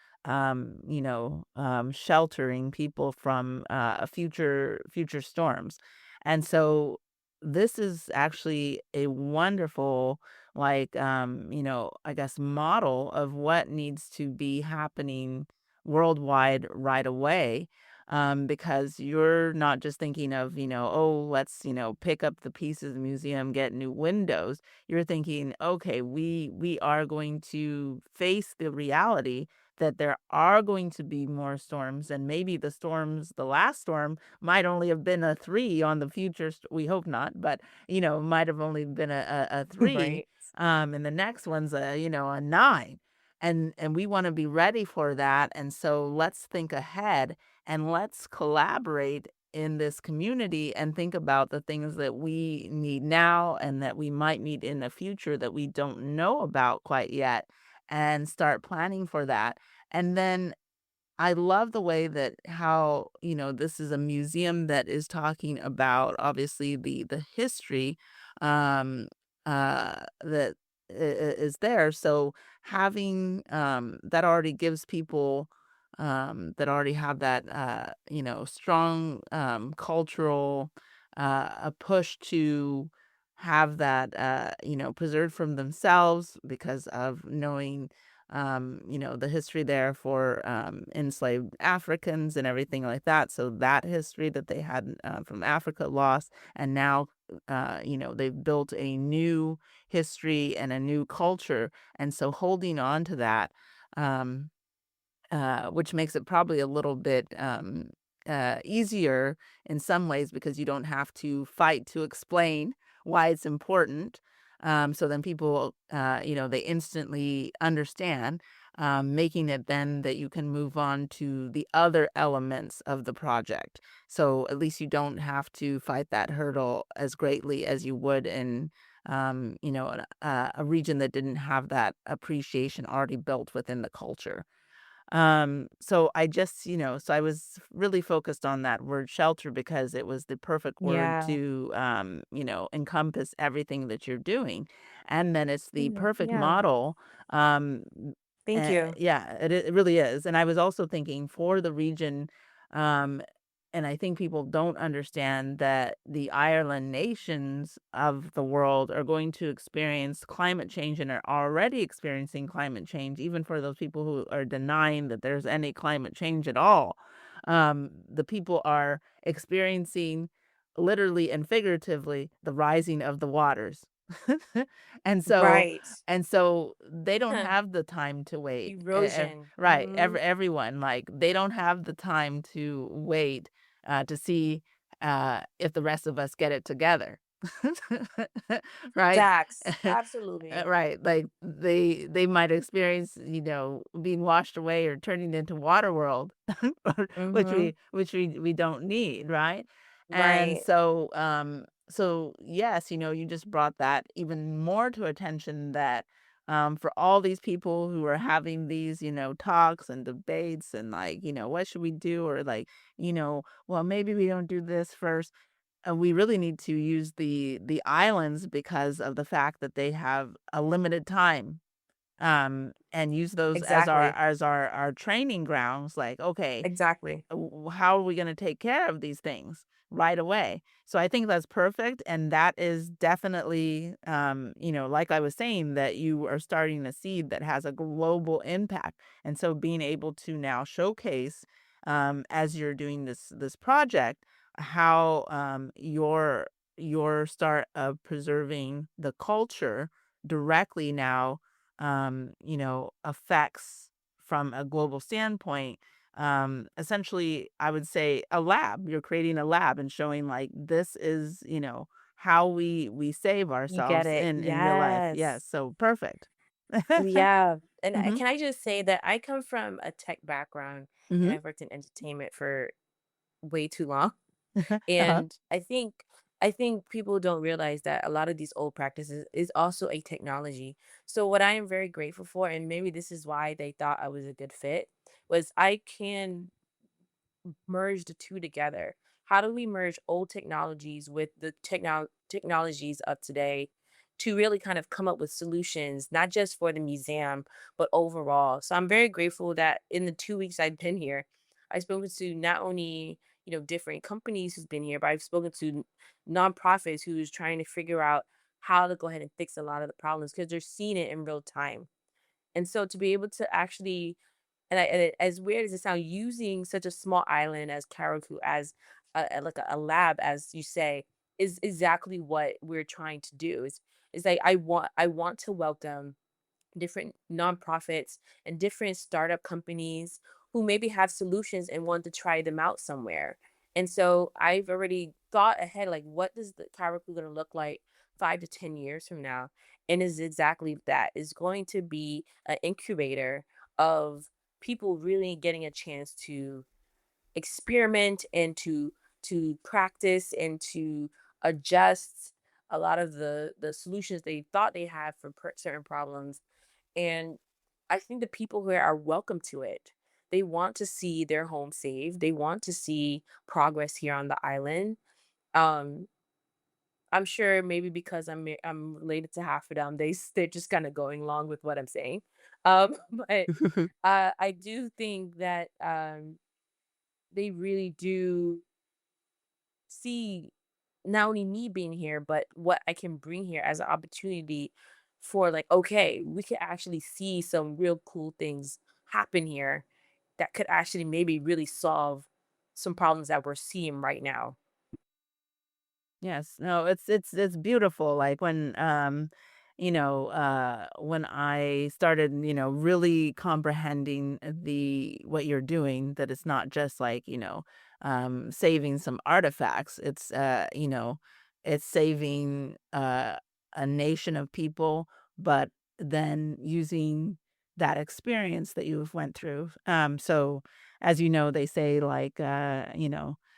sheltering people from future storms. And so this is actually a wonderful, like, I guess, model of what needs to be happening worldwide right away. Because you're not just thinking of, oh, let's, pick up the pieces of the museum, get new windows. You're thinking, okay, we are going to face the reality that there are going to be more storms, and maybe the last storm might only have been a 3 on the future we hope not, but, might have only been a 3, Right. and the next one's a 9, and we wanna be ready for that, and so let's think ahead, and let's collaborate in this community and think about the things that we need now and that we might need in the future that we don't know about quite yet, and start planning for that. And then I love the way that how, this is a museum that is talking about obviously the history that is there. So having that already gives people that already have that, strong cultural a push to have that, preserved from themselves because of knowing, the history there for enslaved Africans and everything like that. So that history that they had from Africa lost, and now, they've built a new history and a new culture, and so holding on to that. Um, which makes it probably a little bit easier in some ways because you don't have to fight to explain why it's important. So then people, they instantly understand, making it then that you can move on to the other elements of the project. So at least you don't have to fight that hurdle as greatly as you would in a region that didn't have that appreciation already built within the culture. So I just, so I was really focused on that word shelter because it was the perfect word Yeah. to, encompass everything that you're doing. And then it's the perfect Yeah. model. Um, Thank you. yeah, it really is. And I was also thinking for the region, um, and I think people don't understand that the island nations of the world are going to experience climate change and are already experiencing climate change, even for those people who are denying that there's any climate change at all. The people are experiencing literally and figuratively the rising of the waters. and so Right. and so they don't Huh. have the time to wait. Erosion. Right. Everyone, like, they don't have the time to wait to see if the rest of us get it together. Right? Facts. Absolutely. Right. Like they might experience, being washed away or turning into water world, Mm-hmm. which we don't need, right? And Right. so yes, you just brought that even more to attention that for all these people who are having these, talks and debates and like, what should we do? Or like, well, maybe we don't do this first. We really need to use the islands because of the fact that they have a limited time, and use those as our Exactly. as our training grounds, like, "Okay, Exactly. how are we gonna take care of these things right away?" So I think that's perfect, and that is definitely, like I was saying, that you are starting a seed that has a global impact, and so being able to now showcase, as you're doing this project, how, your start of preserving the culture directly now, affects from a global standpoint, essentially, I would say a lab. You're creating a lab and showing like this is, how we save You get ourselves it. in real life. Yes, Yes. so perfect. Yeah. And Mhm. can I just say that I come from a tech background and Mhm. I've worked in entertainment for way too long. Uh-huh. And I think people don't realize that a lot of these old practices is also a technology. So what I am very grateful for, and maybe this is why they thought I was a good fit, was I can merge the two together. How do we merge old technologies with the technologies of today to really kind of come up with solutions, not just for the museum, but overall? So I'm very grateful that in the 2 weeks I've been here, I've spoken to not only different companies who's been here, but I've spoken to nonprofits who's trying to figure out how to go ahead and fix a lot of the problems because they're seeing it in real time. And so to be able to actually as weird as it sounds, using such a small island as Karaku as like a lab, as you say, is exactly what we're trying to do. Is like I want to welcome different nonprofits and different startup companies who maybe have solutions and want to try them out somewhere. And so I've already thought ahead, like what does the Karaku going to look like 5 to 10 years from now? And is exactly that is going to be an incubator of people really getting a chance to experiment and to practice and to adjust a lot of the solutions they thought they had for certain problems. And I think the people here are welcome to it. They want to see their home saved. They want to see progress here on the island. Um, I'm sure maybe because I'm related to half of them, they're just kind of going along with what I'm saying. But I do think that they really do see not only me being here, but what I can bring here as an opportunity for like, okay, we could actually see some real cool things happen here that could actually maybe really solve some problems that we're seeing right now. Yes. No, it's beautiful. Like when I started, really comprehending the what you're doing, that it's not just like, saving some artifacts. It's saving a nation of people, but then using that experience that you've went through. So as you know, they say like it's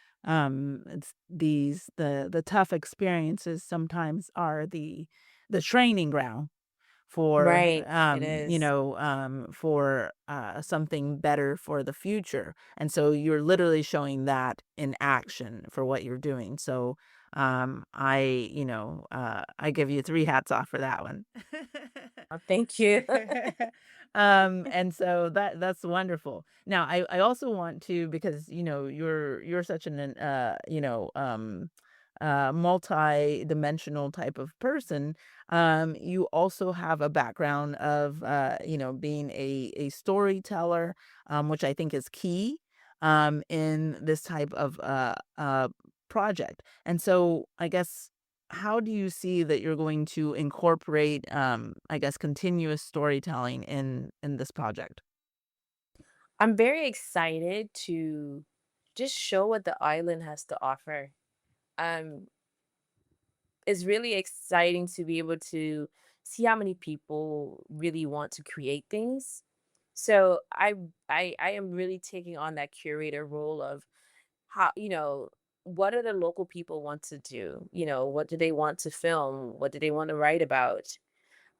the tough experiences sometimes are the training ground for, Right. It is. something better for the future, and so you're literally showing that in action for what you're doing, so, I give you 3 hats off for that one. Oh, thank you. And so that's wonderful. Now, I also want to, because you're such multi-dimensional type of person. You also have a background of being a storyteller, which I think is key in this type of project. And so I guess, how do you see that you're going to incorporate, I guess, continuous storytelling in this project? I'm very excited to just show what the island has to offer. Um, it's really exciting to be able to see how many people really want to create things. So I am really taking on that curator role of how, what do the local people want to do? What do they want to film? What do they want to write about?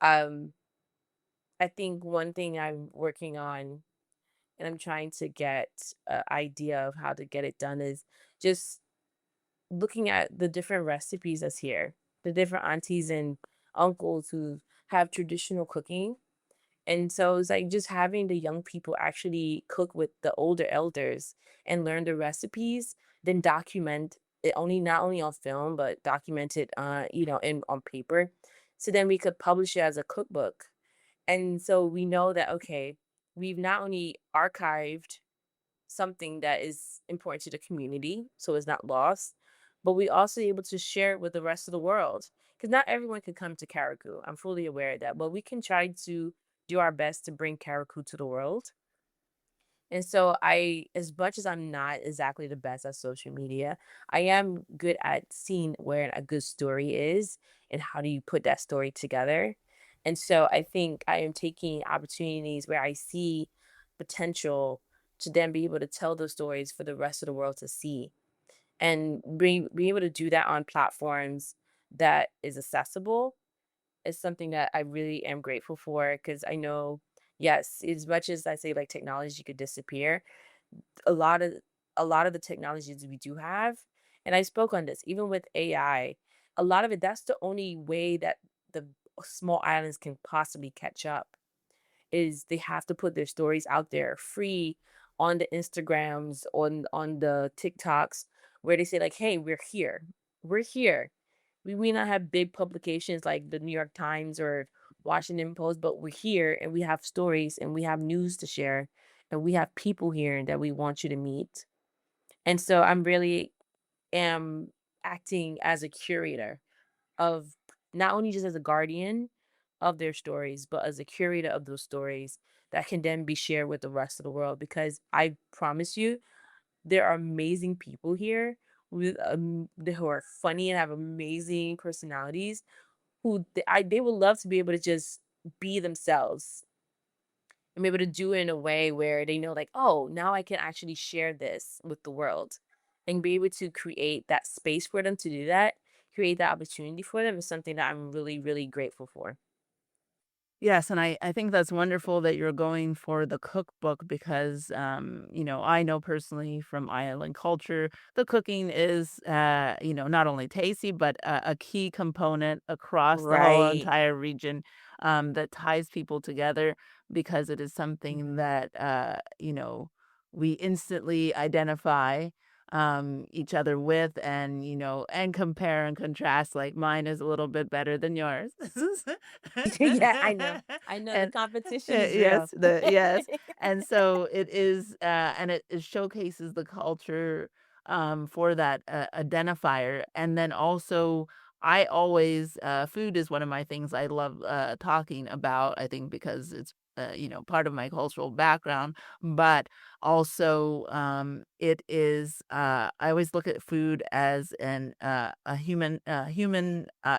Um, I think one thing I'm working on and I'm trying to get an idea of how to get it done is just looking at the different recipes that's here, the different aunties and uncles who have traditional cooking. And so it's like just having the young people actually cook with the older elders and learn the recipes, then document it only not only on film, but document it in on paper. So then we could publish it as a cookbook. And so we know that okay, we've not only archived something that is important to the community, so it's not lost, but we also able to share it with the rest of the world. Because not everyone can come to Karaku. I'm fully aware of that, but we can try to do our best to bring Karaku to the world. And so as much as I'm not exactly the best at social media, I am good at seeing where a good story is and how do you put that story together. And so I think I am taking opportunities where I see potential to then be able to tell those stories for the rest of the world to see and be able to do that on platforms that is accessible is something that I really am grateful for because I know, yes, as much as I say like technology could disappear, a lot of a lot of the technologies we do have, and I spoke on this, even with AI, a lot of it, that's the only way that the small islands can possibly catch up is they have to put their stories out there free on the Instagrams, on the TikToks, where they say like, "Hey, we're here. We're here." We may not have big publications like the New York Times or Washington Post, but we're here and we have stories and we have news to share and we have people here that we want you to meet. And so I'm really am acting as a curator of not only just as a guardian of their stories, but as a curator of those stories that can then be shared with the rest of the world. Because I promise you, there are amazing people here who are funny and have amazing personalities they would love to be able to just be themselves and be able to do it in a way where they know like, oh, now I can actually share this with the world and be able to create that space for them to do that, create that opportunity for them is something that I'm really, really grateful for. Yes, and I think that's wonderful that you're going for the cookbook because, I know personally from island culture, the cooking is, not only tasty, but a key component across the whole Right. entire region that ties people together because it is something Mhm. that, we instantly identify each other with and compare and contrast like mine is a little bit better than yours. Yeah, I know. I know the And competition is real. yes, and so it is, and it showcases the culture, for that, identifier, and then also, I always food is one of my things I love, talking about, I think because it's, part of my cultural background, but also, it is, I always look at food as a human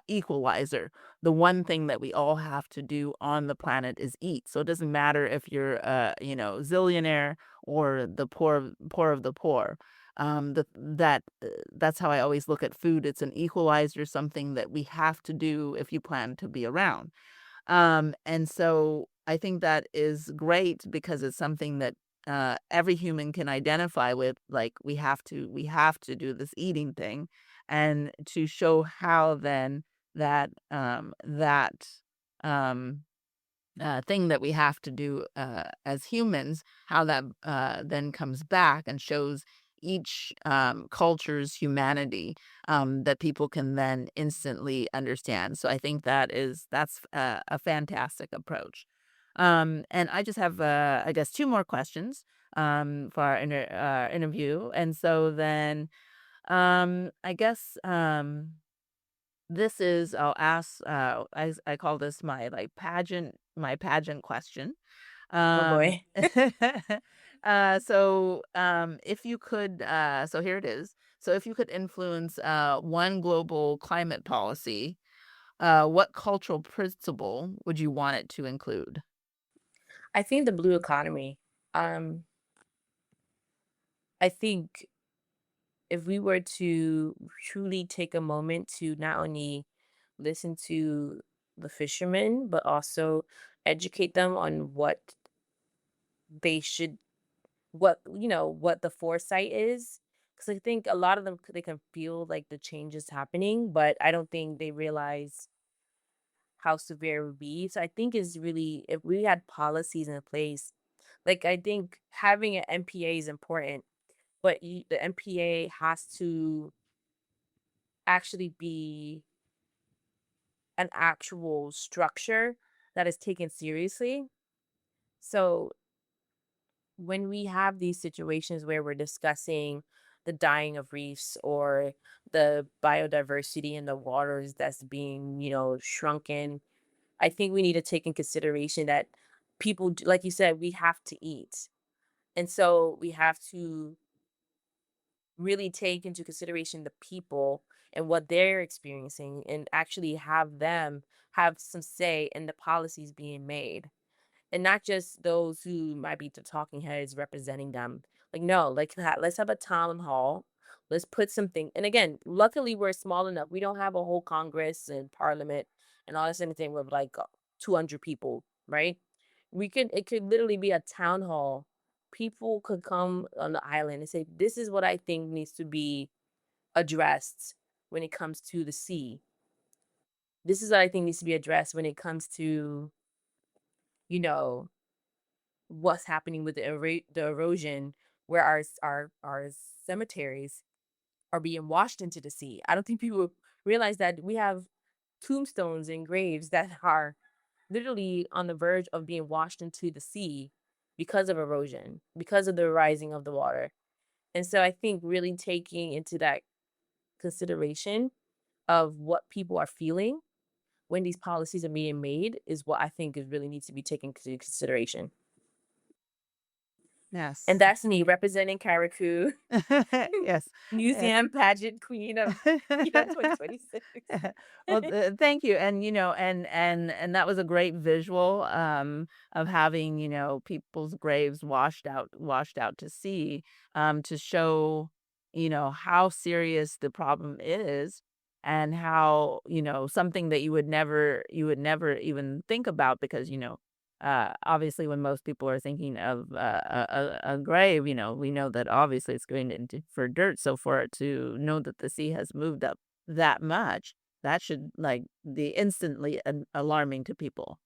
equalizer. The one thing that we all have to do on the planet is eat. So it doesn't matter if you're zillionaire or the poor of the poor. That's how I always look at food. It's an equalizer, something that we have to do if you plan to be around. And so I think that is great because it's something that every human can identify with. Like we have to do this eating thing, and to show how then that um, thing that we have to do as humans, how that then comes back and shows each culture's humanity that people can then instantly understand. So I think that's a fantastic approach. And I just have, I guess, two more questions for our interview, and so then I guess. This is I'll ask, I call this my pageant question. Oh Um, boy. if you could, so here it is. So if you could influence, one global climate policy, what cultural principle would you want it to include? I think the blue economy. Um, I think if we were to truly take a moment to not only listen to the fishermen, but also educate them on what they should, what the foresight is. Because I think a lot of them, they can feel like the change is happening, but I don't think they realize how severe it would be. So I think is really, if we had policies in place, like I think having an MPA is important, but the MPA has to actually be an actual structure that is taken seriously. So when we have these situations where we're discussing the dying of reefs or the biodiversity in the waters that's being, shrunken, I think we need to take in consideration that like you said, we have to eat. And so we have to really take into consideration the people and what they're experiencing and actually have them have some say in the policies being made, and not just those who might be the talking heads representing them. Like, no, like let's have a town hall. Let's put something. And again, luckily we're small enough. We don't have a whole Congress and Parliament and all this anything with like 200 people, right? It could literally be a town hall. People could come on the island and say, "This is what I think needs to be addressed when it comes to the sea. This is what I think needs to be addressed when it comes to, you know, what's happening with the erosion where our cemeteries are being washed into the sea." I don't think people realize that we have tombstones and graves that are literally on the verge of being washed into the sea because of erosion, because of the rising of the water. And so I think really taking into that consideration of what people are feeling when these policies are being made is what I think is really needs to be taken into consideration. And Yes. that's me representing Karakou, Yes. Eh, museum pageant queen of 2026. Well, thank you, and, and that was a great visual, of having, people's graves washed out to sea, to show, how serious the problem is, and how, something that you would never even think about because, obviously when most people are thinking of a grave, we know that obviously it's going into for dirt. So for it to know that the sea has moved up that much, that should like be instantly alarming to people.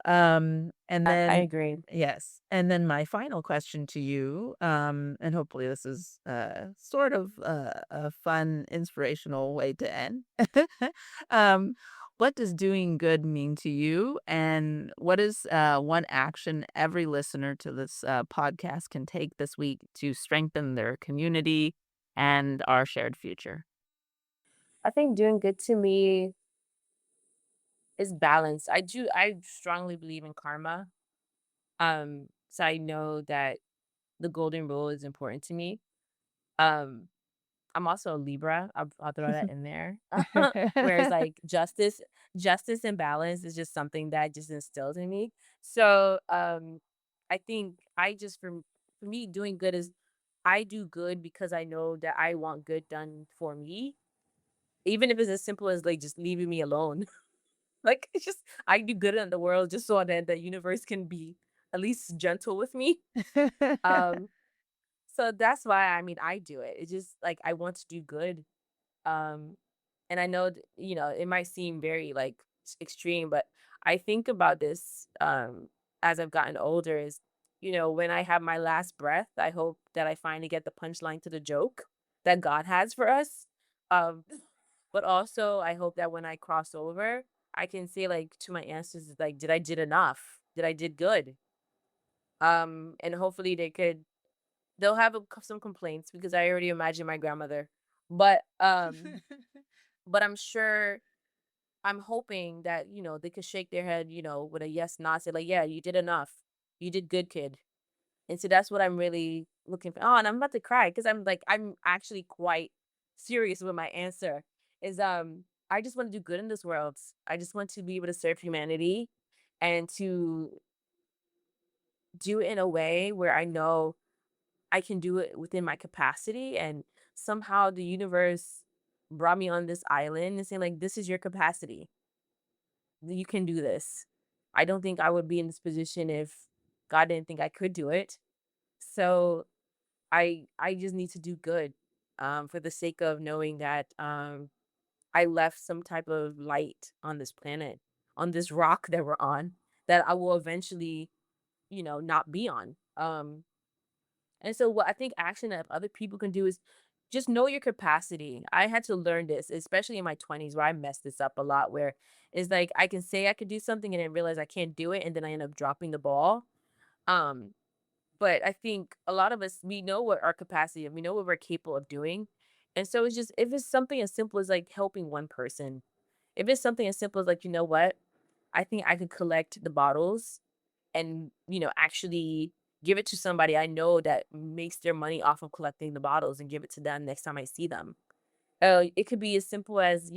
And I then agree. yes, and then my final question to you, and hopefully this is sort of a fun, inspirational way to end. um, what does doing good mean to you, and what is one action every listener to this podcast can take this week to strengthen their community and our shared future? I think doing good to me is balance. I strongly believe in karma. So I know that the golden rule is important to me. Um, I'm also a Libra. I'll throw that in there. Whereas like justice and balance is just something that just instilled in me. So I think for me doing good is I do good because I know that I want good done for me. Even if it's as simple as like just leaving me alone. Like it's just I do good in the world just so that the universe can be at least gentle with me. Um so that's why I do it. It's just like I want to do good. Um and I know it might seem very like extreme, but I think about this as I've gotten older is when I have my last breath, I hope that I finally get the punchline to the joke that God has for us. Um but also I hope that when I cross over, I can say like to my ancestors like did I did enough? Did I did good? And hopefully they'll have some complaints because I already imagine my grandmother. But I'm sure I'm hoping that, they could shake their head, with a yes nod, say like, "Yeah, you did enough. You did good, kid." And so that's what I'm really looking for. Oh, and I'm about to cry because I'm actually quite serious with my answer. Is I just want to do good in this world. I just want to be able to serve humanity and to do it in a way where I know I can do it within my capacity. And somehow the universe brought me on this island and saying, like, this is your capacity. You can do this. I don't think I would be in this position if God didn't think I could do it. So I just need to do good for the sake of knowing that I left some type of light on this planet, on this rock that we're on, that I will eventually, not be on. And so what I think action that other people can do is just know your capacity. I had to learn this, especially in my 20s where I messed this up a lot, where it's like I can say I could do something and then realize I can't do it and then I end up dropping the ball. Um, but I think a lot of us we know what our capacity and we know what we're capable of doing. And so it's just if it's something as simple as like helping one person, if it's something as simple as like, you know what, I think I could collect the bottles and, actually give it to somebody I know that makes their money off of collecting the bottles and give it to them next time I see them. It could be as simple as,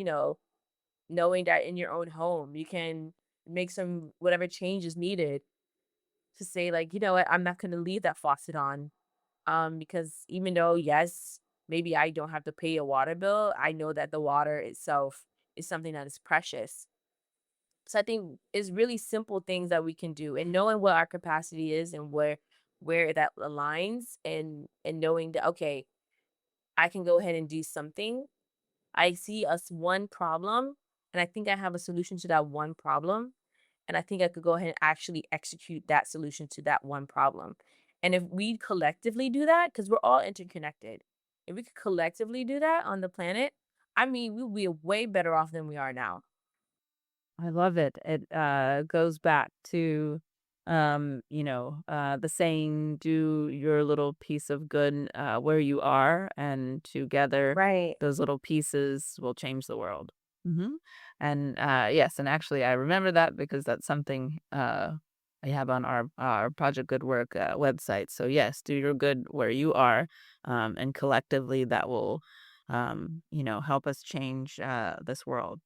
knowing that in your own home, you can make some whatever change is needed to say, like, you know what, I'm not going to leave that faucet on. Because even though, yes, maybe I don't have to pay a water bill, I know that the water itself is something that is precious. So I think it's really simple things that we can do and knowing what our capacity is and where that aligns and knowing that okay, I can go ahead and do something. I see us one problem and I think I have a solution to that one problem and I think I could go ahead and actually execute that solution to that one problem. And if we collectively do that cuz we're all interconnected. If we could collectively do that on the planet, I mean, we'll be way better off than we are now. I love it. It goes back to, the saying, do your little piece of good where you are, and together Right. those little pieces will change the world. And yes, and actually, I remember that because that's something I have on our Project Good Work website. So, yes, do your good where you are, and collectively that will, help us change this world.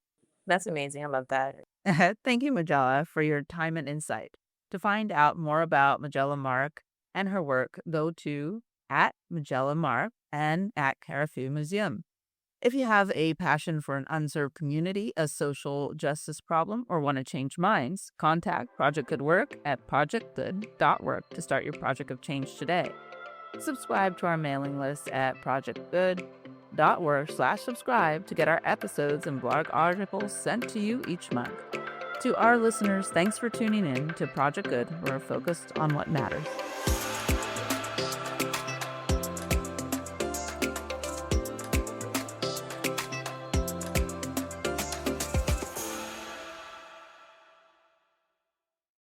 That's amazing. I love that. Thank you, Majella, for your time and insight. To find out more about Majella Mark and her work, go to at Majella Mark and at Carrefour Museum. If you have a passion for an unserved community, a social justice problem, or want to change minds, contact Project Good Work at projectgood.work to start your project of change today. Subscribe to our mailing list at projectgood.work/subscribe to get our episodes and blog articles sent to you each month. To our listeners, thanks for tuning in to Project Good. We're focused on what matters.